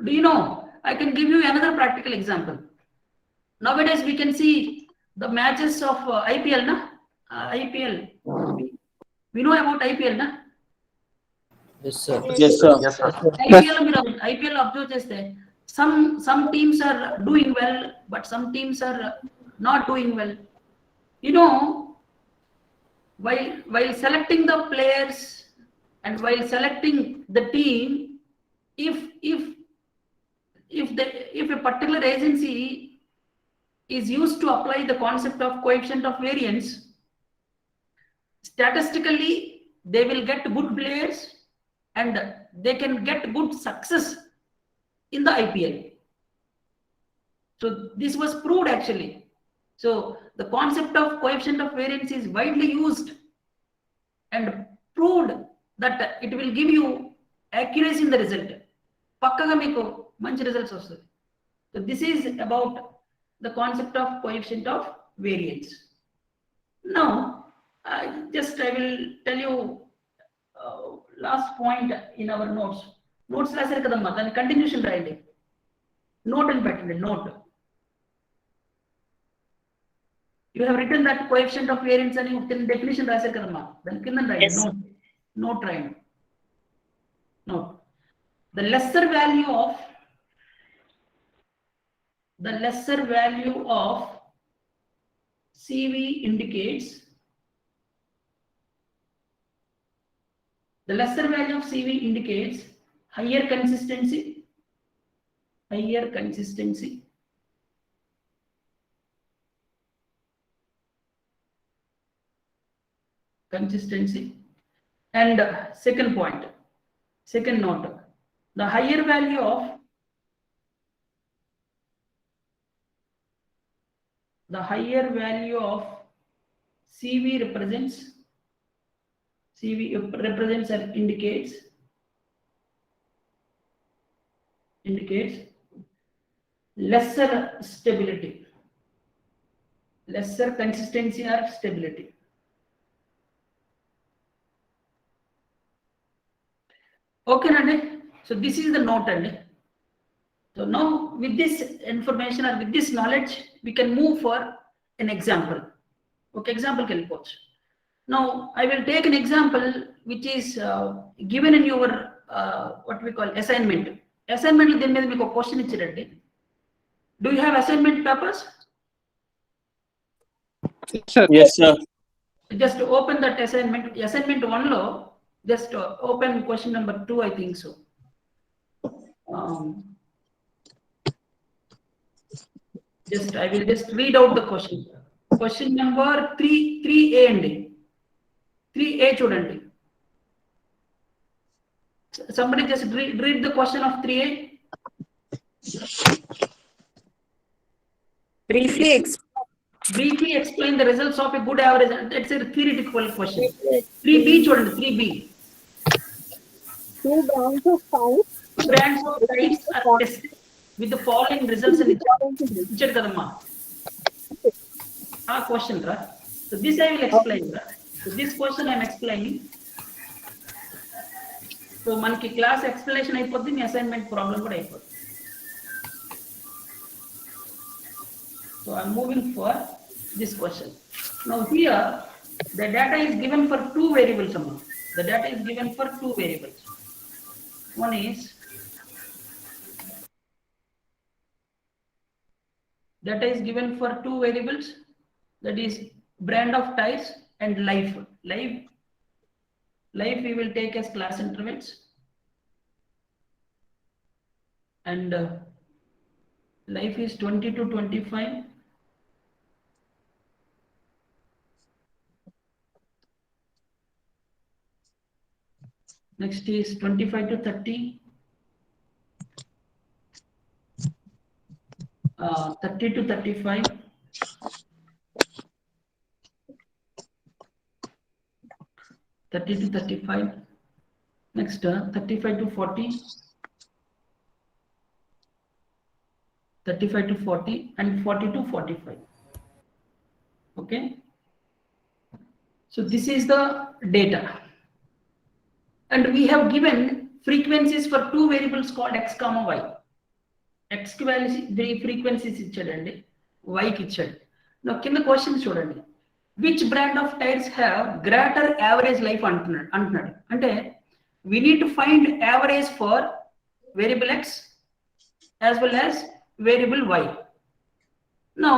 Do you know, I can give you another practical example. Nowadays we can see the matches of IPL, na? IPL. We know about IPL, na? Yes, sir. Yes, sir. IPL observe cheste. Some teams are doing well, but some teams are not doing well. You know, while selecting the players and while selecting the team, if a particular agency is used to apply the concept of coefficient of variance, statistically they will get good players and they can get good success in the IPL. So this was proved actually. So the concept of coefficient of variance is widely used and proved that it will give you accuracy in the result. Pakkaga meeku manchi results vastadi. So this is about the concept of coefficient of variance. Now, I will tell you last point in our notes. Notes రాశారు కదమ్మా, దాని continuation రాయండి. Note అని పెట్టండి, note. You have written that coefficient of variance అని definition రాశారు కదమ్మా, దాని కింద రాయండి. Note రాయండి. Note. The lesser value of CV indicates higher consistency and second note, the higher value of CV represents and indicates lesser stability, lesser consistency or stability. Okay, Nande? So this is the note, Nande. So now with this information or with this knowledge, we can move for an example. Okay, example can coach. Now I will take an example which is given in your what we call assignment. Assignment then make a question ichirandi. Do you have assignment papers? Yes, sir. Just open that assignment 1 lo, just open question number 2, I think so. I will just read out the question. Question number 3A and 3A chudandi. Somebody just read the question of 3A. Briefly explain the results of a good average. That's a theoretical question. 3B chudandi, 3B. 2 brands of types are tested with the following results and ichadu kadamma. Question ra. So this I will explain. So this question I am explaining. So manki class explanation అయిపోద్ది, మీ assignment problem కూడా అయిపోద్ది. So I am moving for this question. Now here the data is given for two variables. The data is given for two variables. One is data is given for two variables, that is brand of tires and life. Life we will take as class intervals, and life is 20 to 25. Next is 25 to 30. 30 to 35. 30 to 35. Next, 35 to 40. 35 to 40 and 40 to 45. Okay. So this is the data. And we have given frequencies for two variables called x comma y. X కి values 3 frequencies ఇచ్చాడండి, y కి ఇచ్చాడు. Now కింద question చూడండి, which brand of tires have greater average life అంటున్నాడు. అంటే we need to find average for variable x as well as variable y. Now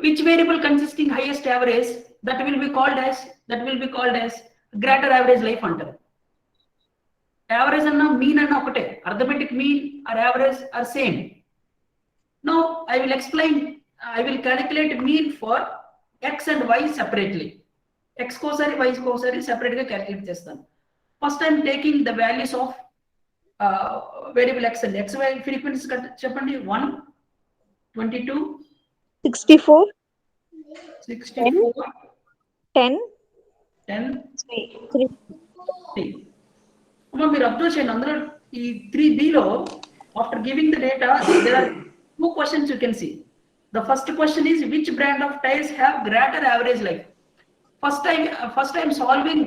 which variable consisting highest average, that will be called as greater average life అంటారు. Average and mean and okate, arithmetic mean or average are same. Now I will explain, I will calculate mean for x and y separately. X kosari y kosari separate ga calculate chestanu. First I am taking the values of variable x and x y frequencies cheppandi. 1, 22, 64, 64, 10, 10, 3. మీరు observe చేయండి, అందులో ఈ 3B లో after giving the data there are two questions you can see. The first question is which brand of tires have greater average life. First I am solving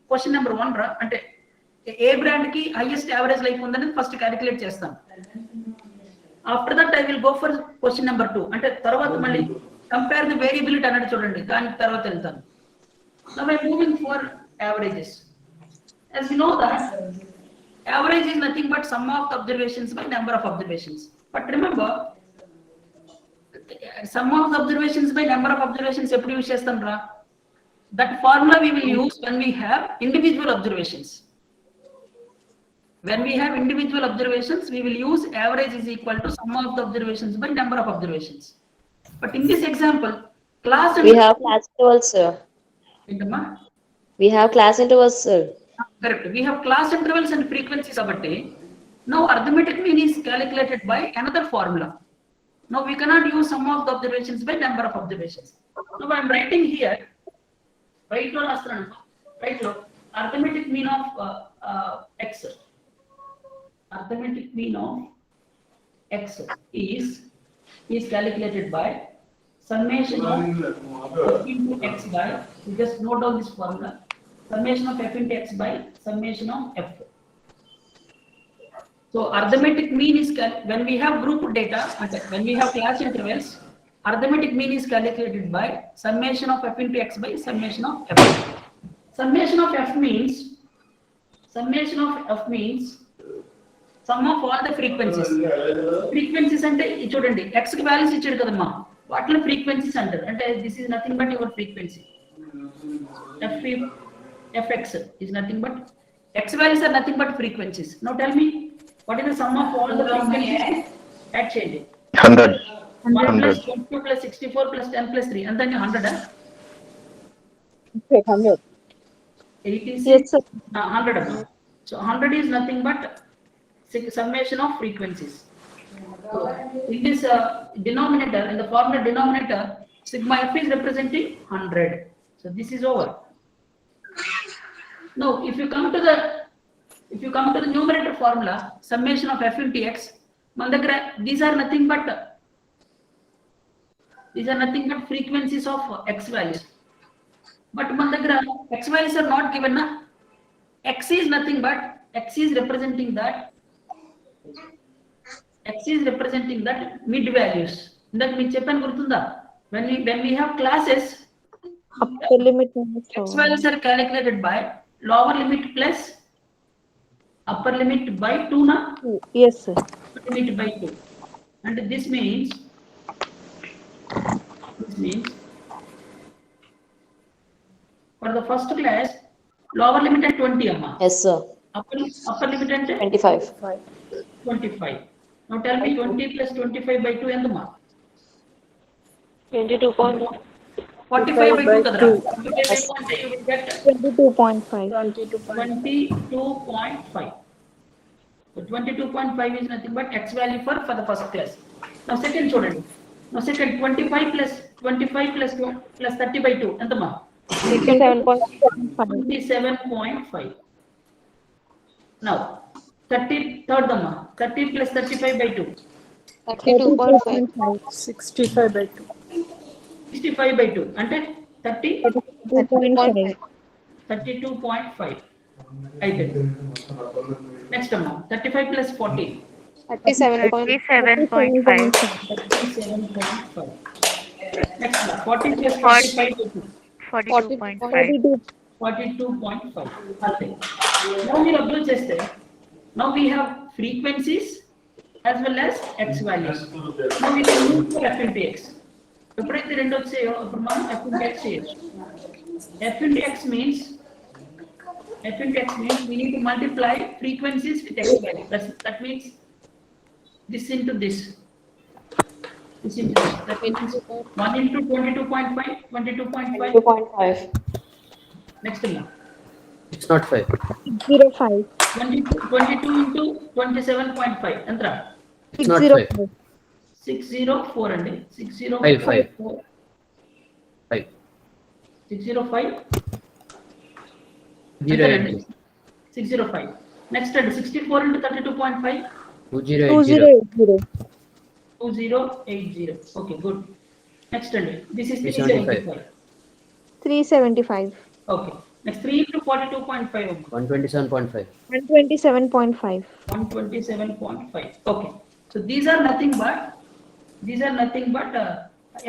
question number 1 రా, అంటే ఏ brand కి highest average life ఉందని first calculate చేస్తాను. After that I will go for question number 2, అంటే తర్వాత మళ్ళీ compare the variability అన్నట్టు చూడండి, దాని తర్వాత వెళ్తాను. Now I am moving for averages. As you know that average is nothing but sum of the observations by number of observations. But remember, sum of the observations by number of observations eppudu use chestam ra. That formula we will use when we have individual observations. When we have individual observations, we will use average is equal to sum of the observations by number of observations. But in this example, class We have class intervals, sir. We have class intervals, sir. Correct. We have class intervals and frequencies abate. Now arithmetic mean is calculated by another formula. Now we cannot use sum of the observations by number of observations. Now I am writing here, right now, arithmetic mean of x. Arithmetic mean of x is calculated by summation of f into x by, you just note down this formula, summation of f into x by summation of f. So arithmetic mean is when we have group data, when we have class intervals, arithmetic mean is calculated by summation of f into x by summation of f. Summation of f means sum of all the frequencies. Frequencies అంటే చూడండి, x కి values ఇచ్చాడు కదమ్మా, వాటిలో frequencies అంటారు. అంటే this is nothing but your frequency. fx is nothing but, x values are nothing but frequencies. Now tell me, what is the sum of all the frequencies? Add change 100. 1 plus 22 plus 64 plus 10 plus 3, and then 100. 86. Yes, sir. 100. So 100 is nothing but summation of frequencies. So in this denominator, in the formula denominator, sigma f is representing 100. So this is over. Now if you come to the numerator formula, summation of f into x, these are nothing but These are nothing but frequencies of x values. But మన దగ్గర x values are not given na. X is nothing but x is representing that mid values. ఇందాక మీకు చెప్పాను గుర్తుందా? When we have classes, Upper limit x values are calculated by lower limit plus upper limit by 2 na. Yes, sir. Upper limit by 2. And this means for the first class lower limit at 20 amma. Yes, sir. Upper limit at 25. 25. Now tell me 20 plus 25 by 2 endama. 22.5. 45 by 2 kadra. 45 by 2 you will get 22.5. 22.5. So 22.5 is nothing but x value for the first class. Now second chudandi. Now second 25 plus 30 by 2 endama. 27.5. Now 30 third amma. 30 plus 35 by 2. 32.5. 65 by 2. 65 by 2 అంటే 32.5. 32.5 అయితే next అమ్మా 35 plus 40 37.5. 37.5 next 40 plus 45 42. 42.5 అంతే now మీరు observe చేస్తే now we have frequencies as well as x values. Now we can move to f into x. ఎప్పుడైతే రెండు వచ్చాయో అప్పుడు మనం f into x చేయొచ్చు. f into x means we need to multiply frequencies with x value. That means this into this. This into this. That means 1 into 22.5, 22.5. 2.5. Next one. It's not 5. 605. 22 into 27.5. Entra. It's not 5. 604 and 605. 5. 605. 080. 605. Next and 64 into 32.5. 2080. 2080. Okay, good. Next and this is 375. 375. Okay. Next 3 into 42.5. 127.5. 127.5. 127.5. Okay. So these are nothing but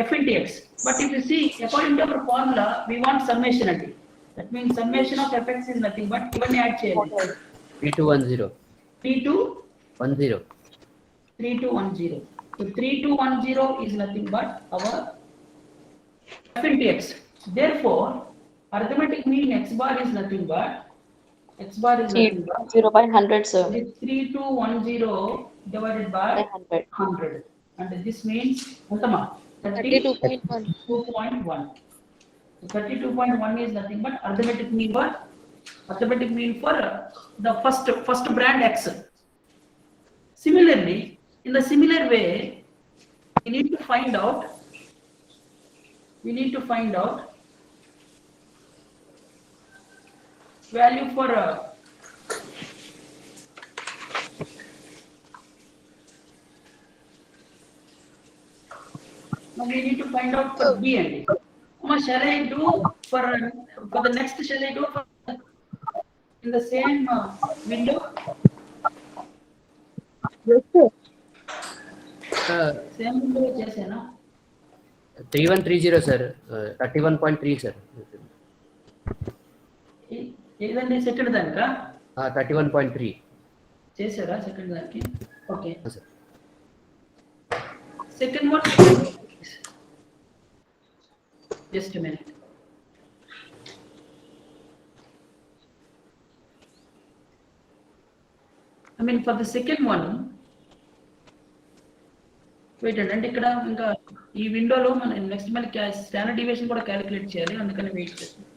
f into x. But if you see, according to our formula, we want summation at it. That means summation of fx is nothing but even add cheyali. 3210. 3210. 10. 3210. So 3210 is nothing but our f into x. Therefore, arithmetic mean x bar is nothing but 0 by 100, sir. 3210 divided by 100. And this means 32.1. 32.1 is nothing but arithmetic mean for the first brand x. Similarly, in the similar way, we need to find out value for now we need to find out for b and d. Shall I do for the next? Shall I do for in the same window? Yes, sir. Same window chesena. 3130 sir. 31.3 sir. ఏదండి second దానికా 31.3 చేశారా second దానికి okay sir. Second one just minute I mean for the second one wait అండి ఇక్కడ ఇంకా ఈ విండోలో మనం నెక్స్ట్ మళ్ళీ స్టాండర్డ్ డీవియేషన్ కూడా క్యాలిక్యులేట్ చేయాలి అందుకని వెయిట్ చేస్తాం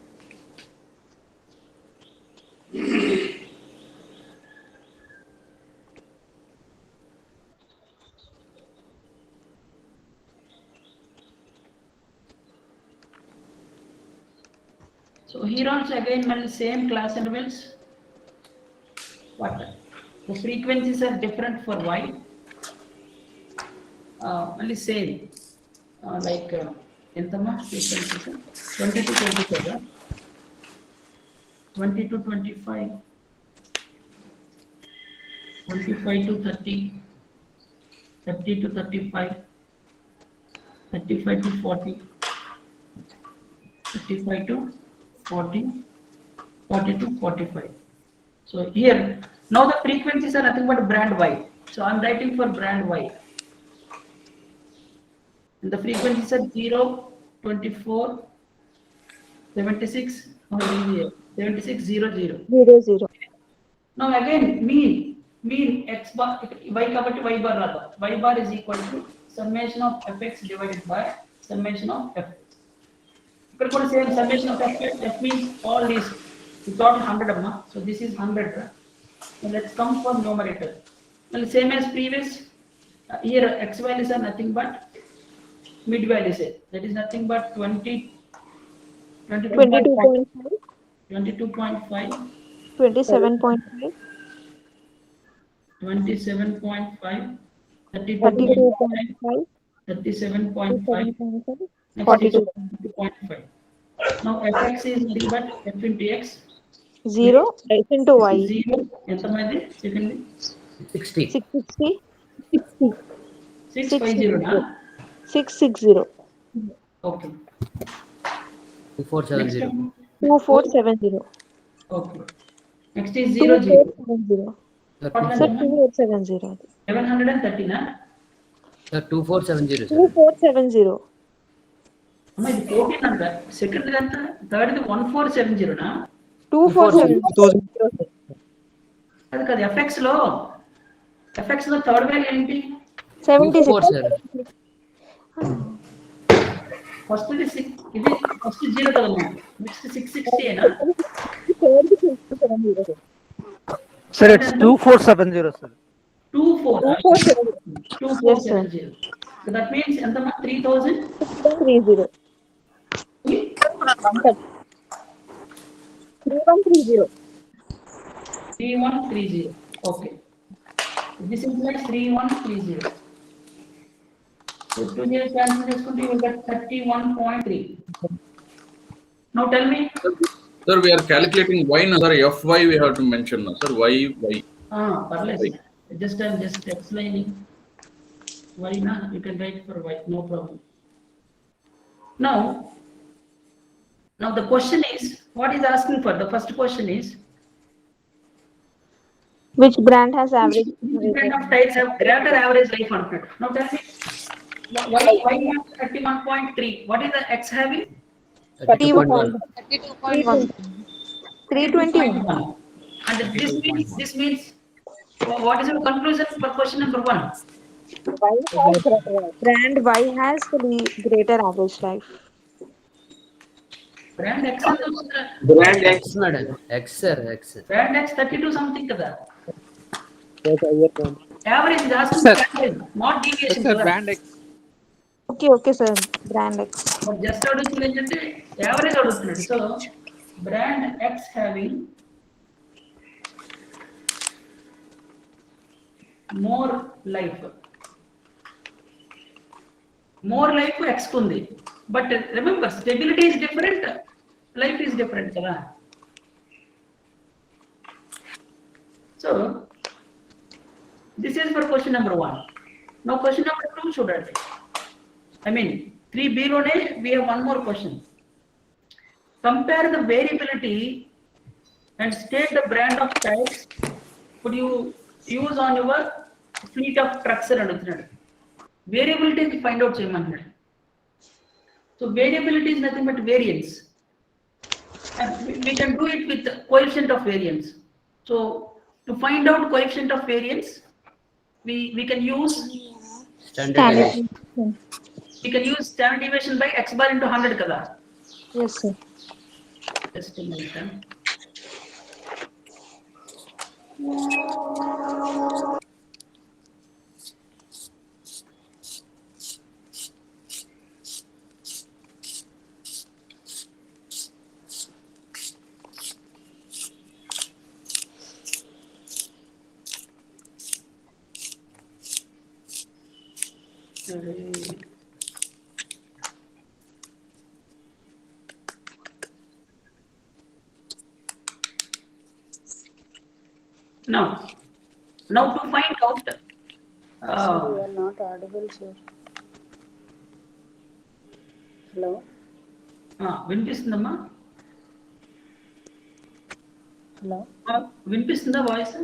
So here also again same class intervals. What? The frequencies are different for y. Only same. like ఎంతమ్మా frequencies 20 to 25 20 to 25 25 to 30 30 to 35 35 to 40 35 to 40 40 to 45. So here now the frequencies are nothing but brand Y. So I'm writing for brand Y. And the frequencies are 0, 24, 76, or 76, 0, 0. 0, 0. Now again, mean x bar, y covered y bar rather. Y bar is equal to summation of fx divided by summation of f. You can put same summation of f, that means all these, you got 100 amma, so this is 100. Now let's come for numerator. Well, same as previous, here x values are nothing but mid values, that is nothing but 20, 22.5, 22.5, 27.5, 27.5, 32.5, 37.5, 37.5, 42. 42.5. Now fx is nothing but f into x, 0, x into y. 0, ఎంతమంది second 60. 660, 650 na? 660, Okay. 2470. 2470. Okay. Next is 0, 0. 2470. Sir, Sir, 2870. 730 na? Sir, 2470. Sir. 2470. అమ్మ ఇది 14 అంట, second ఎంత, third ఇది 1470 నా? 2470. అది కాదు, fx లో థర్డ్ వాల్యూ ఏంటి? 76. 24, sir. ఫస్ట్ ఇది ఇది ఫస్ట్ 0 కదమ్మా, నెక్స్ట్ 660 ఏనా? Sir, it's 2470, sir. 2470. So that means ఎంతమ్మా 3000 30. 3130. 3130. Okay. This implies 3130. So 2 years cancel చేసుకుంటే you will get 31.3. Now tell me. Sir, we are calculating y, no, sir, fy we have to mention, no, sir, y. Parallel. I'm just explaining. Why na? You can write for y, no problem. Now the question is, what is asking for? The first question is, Which brand has average? which brand of tiles have greater average life on it? Now tell me, why not 31.3? What is the x having? 32.1. 321. And this means what is your conclusion for question number 1? Brand Y has the greater average life. Brand X Brand X, madam. X, sir. X. Brand X 32 something kada. Average is asking Sir. average, not deviation. Sir, kada. brand X. Okay, sir. Brand X. But just adugutunnadu ఏంటంటే average adugutunnadu. So brand X having more life X kundi. But remember, stability is different, life is different kada. So this is for question number 1. Now question number 2 student. I mean 3B lone we have one more question. Compare the variability and state the brand of tiles could you use on your fleet of trucks and adugutunnadu. Variability is find out cheyamannadu. So variability is nothing but variance. And we can do it with coefficient of variance. So to find out coefficient of variance, we can use Standard Standard. deviation. we can use standard deviation by x bar into 100 kada. Yes, sir. Just a minute. Now to find out, You are not audible, sir. Hello. వినిపిస్తుందమ్మా? Hello. వినిపిస్తుందా voice?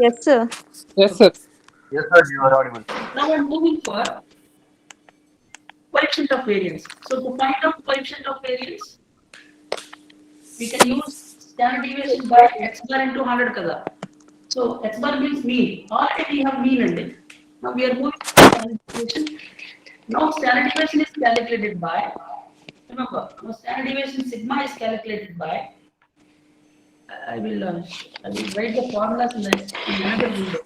Yes, sir. Yes, sir. Yes, sir, you are audible. Now I'm moving for coefficient of variance. So to find out coefficient of variance, we can use standard deviation by x bar into 100 kada. So x bar means mean. Already we have mean and it. Now we are moving to standard deviation. Now standard deviation is calculated by, remember, now standard deviation sigma is calculated by, I will write the formulas in another window.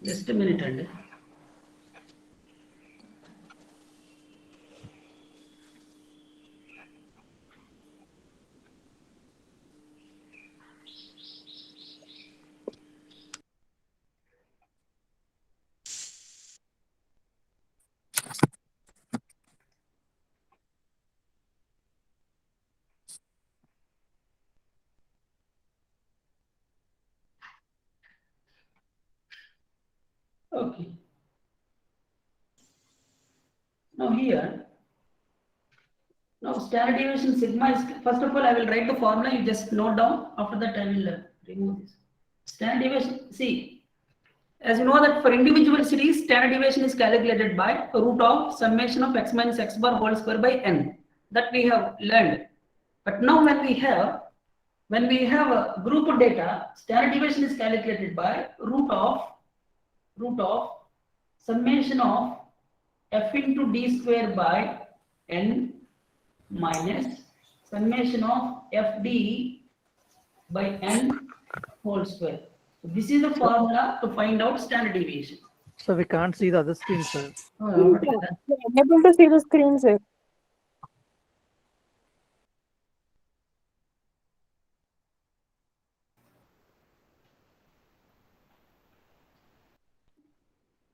Just a minute, and okay. Now here, now standard deviation sigma is, first of all, I will write the formula, you just note down. After that, I will remove this. Standard deviation, see, as you know that for individual series, standard deviation is calculated by root of summation of x minus x bar whole square by n. That we have learned. But now when we have a group of data, standard deviation is calculated by root of summation of f into d square by n minus summation of fd by n whole square. So this is the formula to find out standard deviation. So we can't see the other screen, sir. Unable to see the screen, sir.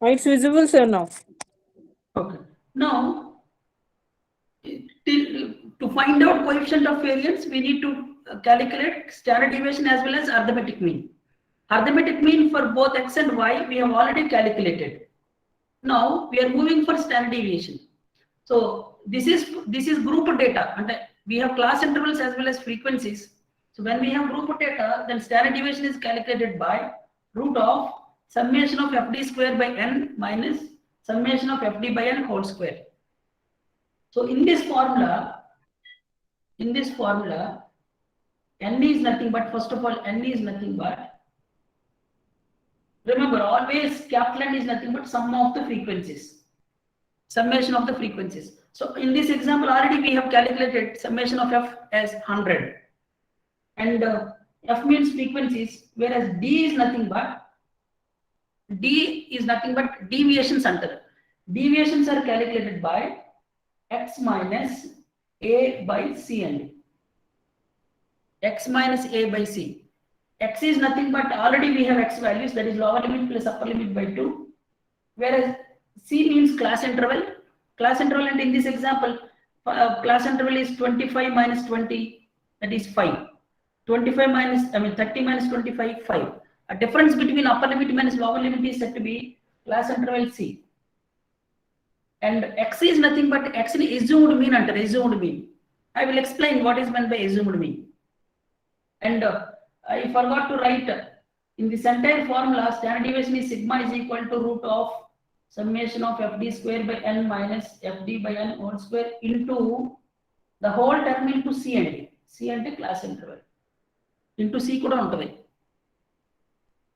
It's visible, sir, now. Okay. Now, to find out coefficient of variance, we need to calculate standard deviation as well as arithmetic mean. Arithmetic mean for both x and y we have already calculated. Now we are moving for standard deviation. So this is group data, and we have class intervals as well as frequencies. So when we have group data, then standard deviation is calculated by root of summation of fd square by n minus summation of fd by n whole square. So in this formula, n is nothing but, first of all, n is nothing but, remember, always capital N is nothing but sum of the frequencies, summation of the frequencies. So in this example, already we have calculated summation of f as 100, and f means frequencies, whereas d is nothing but deviations under. Deviations are calculated by x minus a by c and x minus a by c. X is nothing but, already we have x values, that is lower limit plus upper limit by 2, whereas c means class interval. Class interval, and in this example, class interval is 25 minus 20, that is 5. 25 minus, 30 minus 25, 5. A difference between upper limit minus lower limit is said to be class interval c. And x is nothing but x is assumed mean under assumed mean. I will explain what is meant by assumed mean. And I forgot to write in this entire formula, standard deviation is sigma is equal to root of summation of fd square by n minus fd by n whole square into the whole term into c and d. C and class interval into c kuda untadi.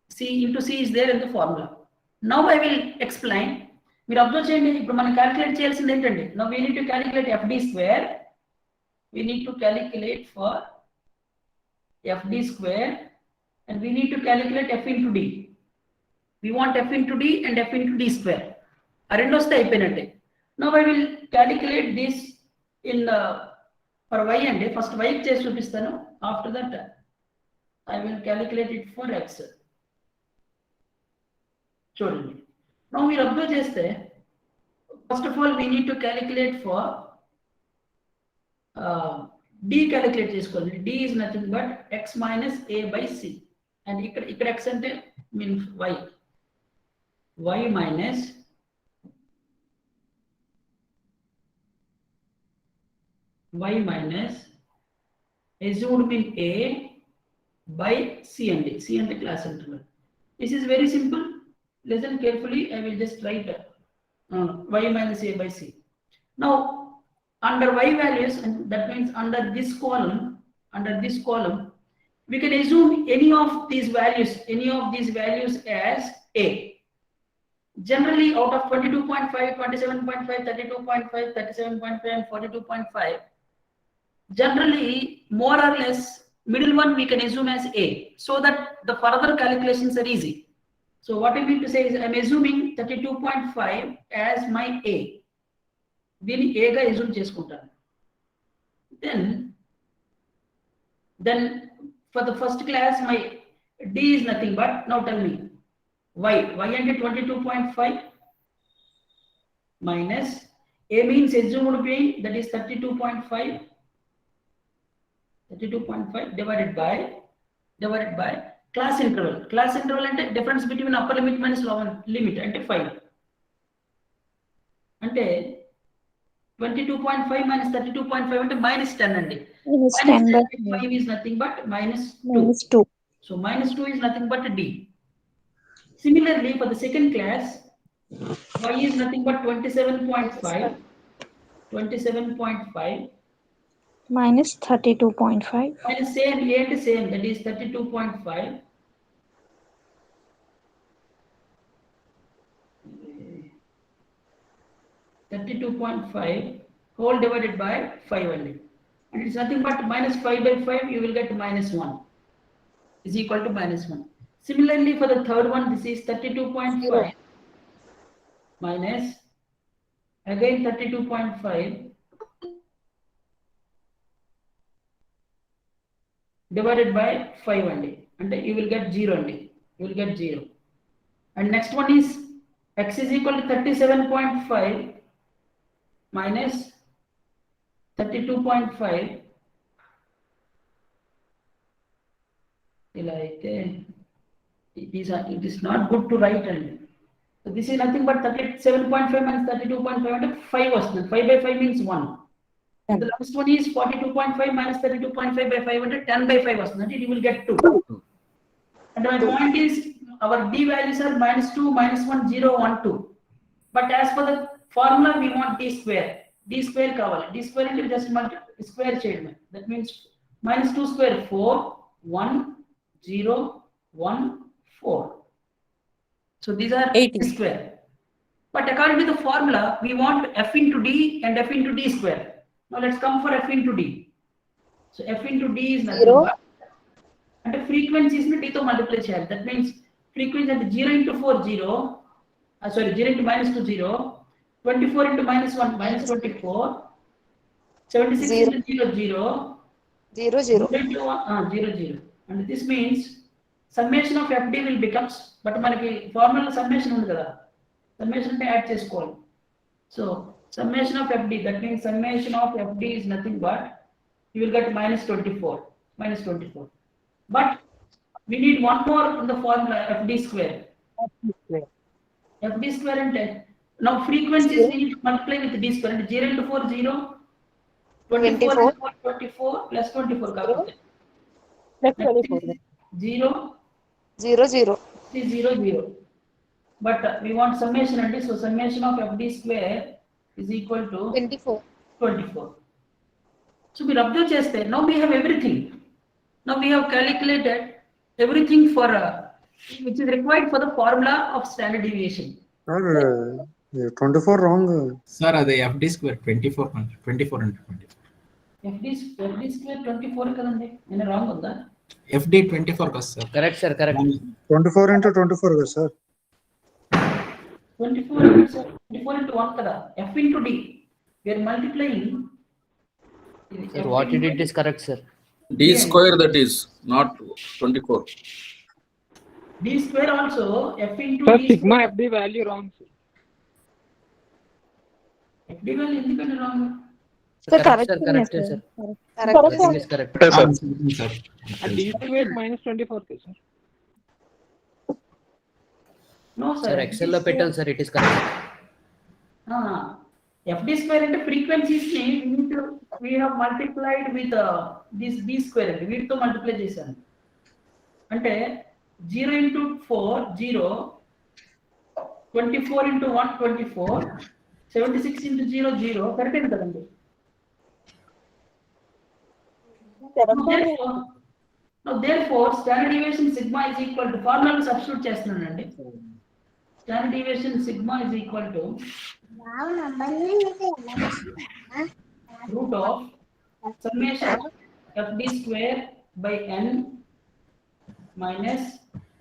C into c is there in the formula. Now I will explain. మీరు observe చేయండి, ఇప్పుడు మనం calculate చేయాల్సింది ఏంటండి, now we need to calculate fd square we need to calculate for FD square, and we need to calculate F into D. We want F into D and F into D square. Now I will calculate this in for y and first y chase chupistanu. After that I will calculate it for x. Chudandi. Now we observe cheste. First of all, we need to calculate for D. Calculate chesukovali. D is nothing but x minus a by c, and ikkada x ante means y. Y minus assumed mean a by c and d. C and the class interval. This is very simple. Listen carefully. I will just write y minus a by c. Now under y values, and that means under this column, we can assume any of these values as a. Generally, out of 22.5, 27.5, 32.5, 37.5, and 42.5, generally more or less middle one we can assume as a, so that the further calculations are easy. So what I mean to say is, I am assuming 32.5 as my a. Dini a ga assume cheskuntanu. Then for the first class, my d is nothing but, now tell me, y and 22.5 minus a means assumed being, that is 32.5 divided by class interval. Class interval ante difference between upper limit minus lower limit ante 5. Ante 22.5 minus 32.5 ante minus 10 andi. Minus Minus 10 10 by 5 is nothing but minus 2. minus 2. So minus 2 is nothing but d. Similarly, for the second class, y is nothing but 27.5 Minus 32.5. minus same a and same, that is 32.5 whole divided by 5 only. And it's nothing but minus 5 by 5, you will get minus 1 is equal to minus 1. Similarly, for the third one, this is 32.5 minus again 32.5 divided by 5 only, and you will get 0 only. You will get 0. And next one is x is equal to 37.5 minus 32.5. It is not good to write only. So this is nothing but 37.5 minus 32.5 and 5 was 5 by 5 means 1. And the last one is 42.5 minus 32.5 by 5 and 10 by 5 was not it, you will get 2. And my point is, our d values are minus 2, minus 1, 0, 1, 2. But as for the formula, we want d square. D square kawali. D square into just square chain. That means minus 2 square 4, 1, 0, 1, 4. So these are 80 square. But according to the formula, we want f into d and f into d square. Now let's come for f into d. So f into d is nothing but, and the frequency is d to multiply cheyali. That means frequency at 0 into 4 0. 0 into minus 2 0. 24 into minus 1 minus 24. 76 into 0 0. 0 0. 0 into 1 0 0. And this means summation of fd will becomes, but manaki formula summation undi kada, summation ante add chesukovali. So summation of fd, that means summation of fd is nothing but you will get minus 24. But we need one more in the formula, fd square. Fd square ante now frequencies we need to multiply with d square, and 0 into 4 0, 24 plus 24 kabatti Plus 24. 0 0 0. 0 0. But we want summation, and so summation of fd square is equal to 24. So we observe cheste. Now we have everything. Now we have calculated everything for which is required for the formula of standard deviation. Sir, 24 wrong. Sir, the FD square 24 under 24. FD square 24 కదండి నేను wrong ఉందా? FD 24 కదా sir. Correct, sir. Correct. 24 into 24 కదా sir. 24 into 1 kada. F into D. We are multiplying. Sir, what you did is correct, sir. D square that is not 24. D square also F into Sir, D sigma square. FD value wrong. FD value ఎందుకంటే wrong? Sir, correct, sir. Correct, sir. Everything is correct. Sir. D square minus 24 sir. No sir. Sir, Excel lo పెట్టాను, sir. It is correct. FD square అంటే frequencies ని we have multiplied with this B square అంటే వీటితో multiply చేశాను. అంటే 0 into 4 0, 24 into 1 24, 76 into 0 0 correct కదండి? Therefore, standard deviation sigma is equal to formula substitute చేస్తున్నానండి. Standard deviation sigma is equal to root of summation FD square by n minus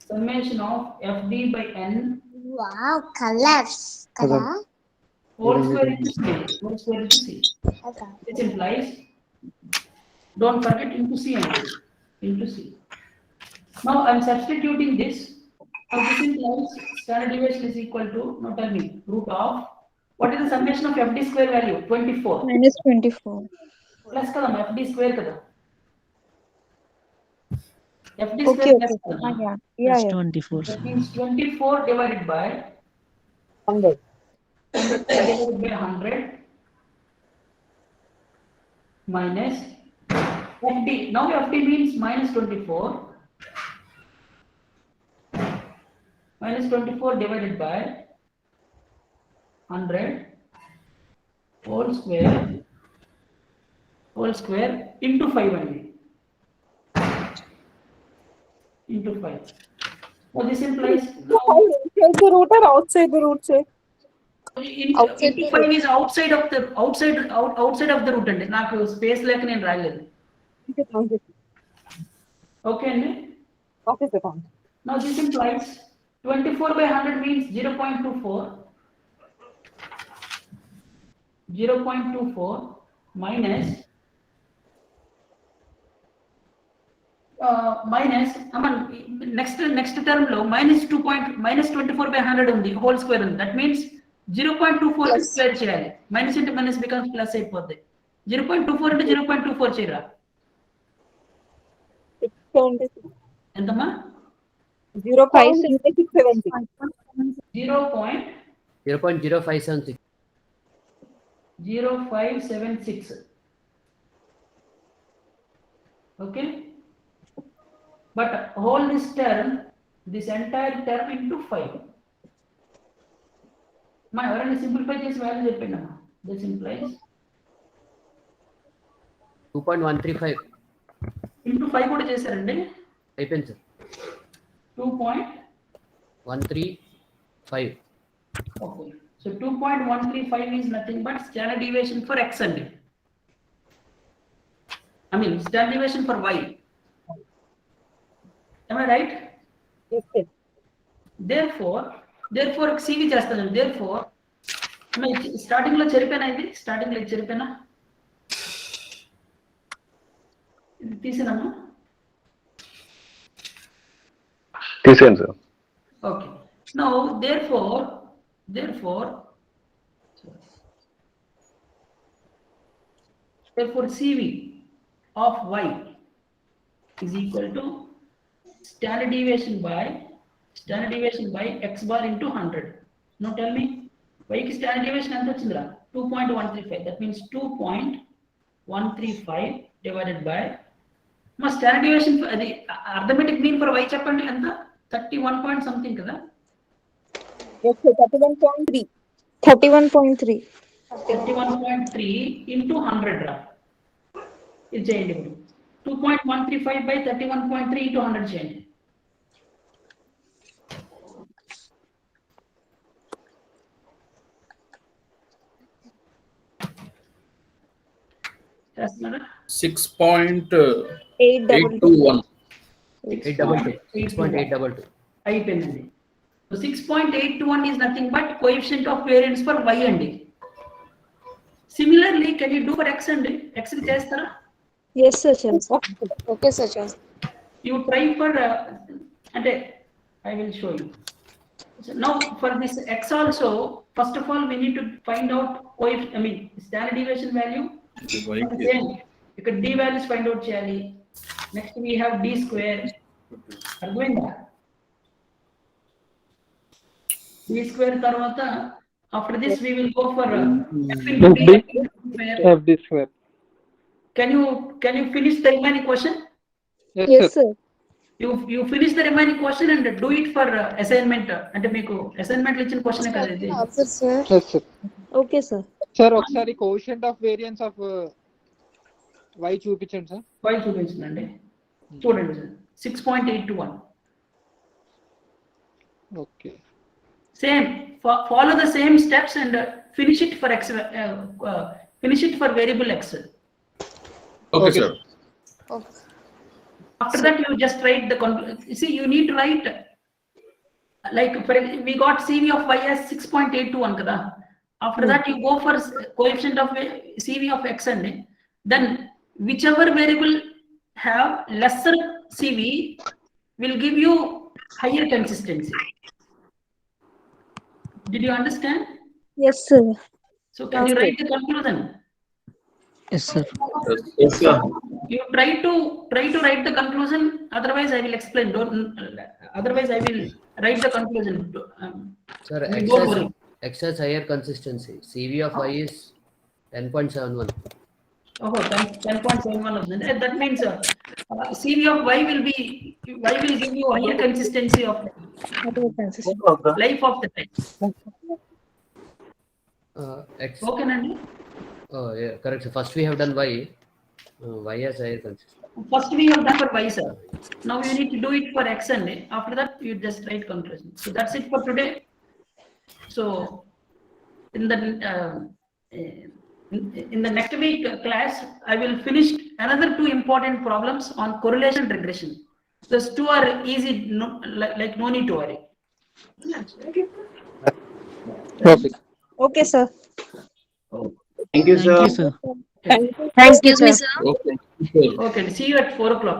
summation of FD by n whole square into C. Whole square into C. This implies, don't forget into C only. Into C. Now I am substituting this. Now this implies standard deviation is equal to, now tell me, root of, what is the summation of FD square value? 24. Minus 24. Plus kada FD square kada. FD Okay, square okay. plus kada. Yeah. 24. That means 24 divided by 100. divided by 100 minus FD. Now FD means minus 24. Minus 24 divided by 100 whole square into 5 only. Into 5. So this implies Inside the root or outside the root, say? into 5 is outside of the of the root అండి. నాకు space లేక నేను రాయలేదు. Okay అండి. What is the count? Now this implies 24 by 100 means 0.24. 0.24 minus next term లో minus 24 by 100 ఉంది, whole square ఉంది. That means 0.24 square చేయాలి. Minus into minus becomes plus అయిపోద్ది. 0.24 అంటే 0.24 చేయరా? ఎంతమ్మా? 0.0670. 0.0576. 0.0576. Okay, but whole this entire term into 5. మా ఎవరైనా సింప్లిఫై చేసి వాల్యూ చెప్పండి అమ్మా. This implies 2.135. into 5 కూడా చేశారండి. అయిపోయింది sir. 2.135. Okay, so 2.135 is nothing but standard deviation for x అండి. I mean standard deviation for y. Am I right? Yes. Therefore CV చేస్తాను. Therefore స్టార్టింగ్ లో చెరిపోయినా, ఇది స్టార్టింగ్ లో చెరిపోయినా, ఇది తీసేనమ్మా. తీసేయండి sir. Okay, now therefore CV of y is equal to standard deviation by x bar into 100. Now tell me, y ki standard deviation ఎంత వచ్చిందిరా? 2.135. That means 2.135 divided by మా standard deviation అది arithmetic mean for y చెప్పండి ఎంత? 31 point something కదా? Yes, 31.3. 31.3. 31.3 into 100 రా. ఇది చేయండి ఇప్పుడు. 2.135 by 31.3 into 100 చేయండి. చేస్తున్నారా? 6.821. 6.822. అయిపోయిందండి. 6.821 is nothing but coefficient of variance for y అండి. Similarly, can you do for x అండి? X ని చేస్తారా? Yes, sir. Okay, sir. You try for అంటే I will show you. So now for this x also, first of all we need to find out standard deviation value. Same. ఇక్కడ d values find out చేయాలి. Next we have d square. అర్థమైందా? d square తర్వాత after this we will go for f into d square. Can you finish the remaining question? Yes, sir. You finish the remaining question and do it for assignment. అంటే మీకు assignment ఇచ్చిన question కదా ఇది. Okay, sir. Sir ఒకసారి quotient of variance of y చూపించండి sir. y చూపించండి. చూడండి sir 6.821. Okay. Same, follow the same steps and finish it for x, finish it for variable x. Okay, sir. After that you just write the see, you need to write like we got CV of y as 6.821 kada. After that you go for coefficient of CV of x and then whichever variable have lesser CV will give you higher consistency. Did you understand? Yes, sir. So can you write the conclusion? Yes, sir. Yes, sir. You try to write the conclusion. Otherwise, I will explain. Otherwise, I will write the conclusion. Sir, Don't worry. x has higher consistency. CV of y is 10.71. Oh, 10.71. That means CV of y will give you higher consistency of life of the time. X. Okay, Nandi? Oh, yeah, correct. So first we have done y. Y has higher consistency. First we have done for y, sir. Now you need to do it for x and after that you just write conclusion. So that's it for today. So in the next week class, I will finish another 2 important problems on correlation regression. Those 2 are easy, no need to worry. Perfect. Okay, sir. Thank you, sir. Excuse me, sir. Okay. Okay, see you at 4 o'clock.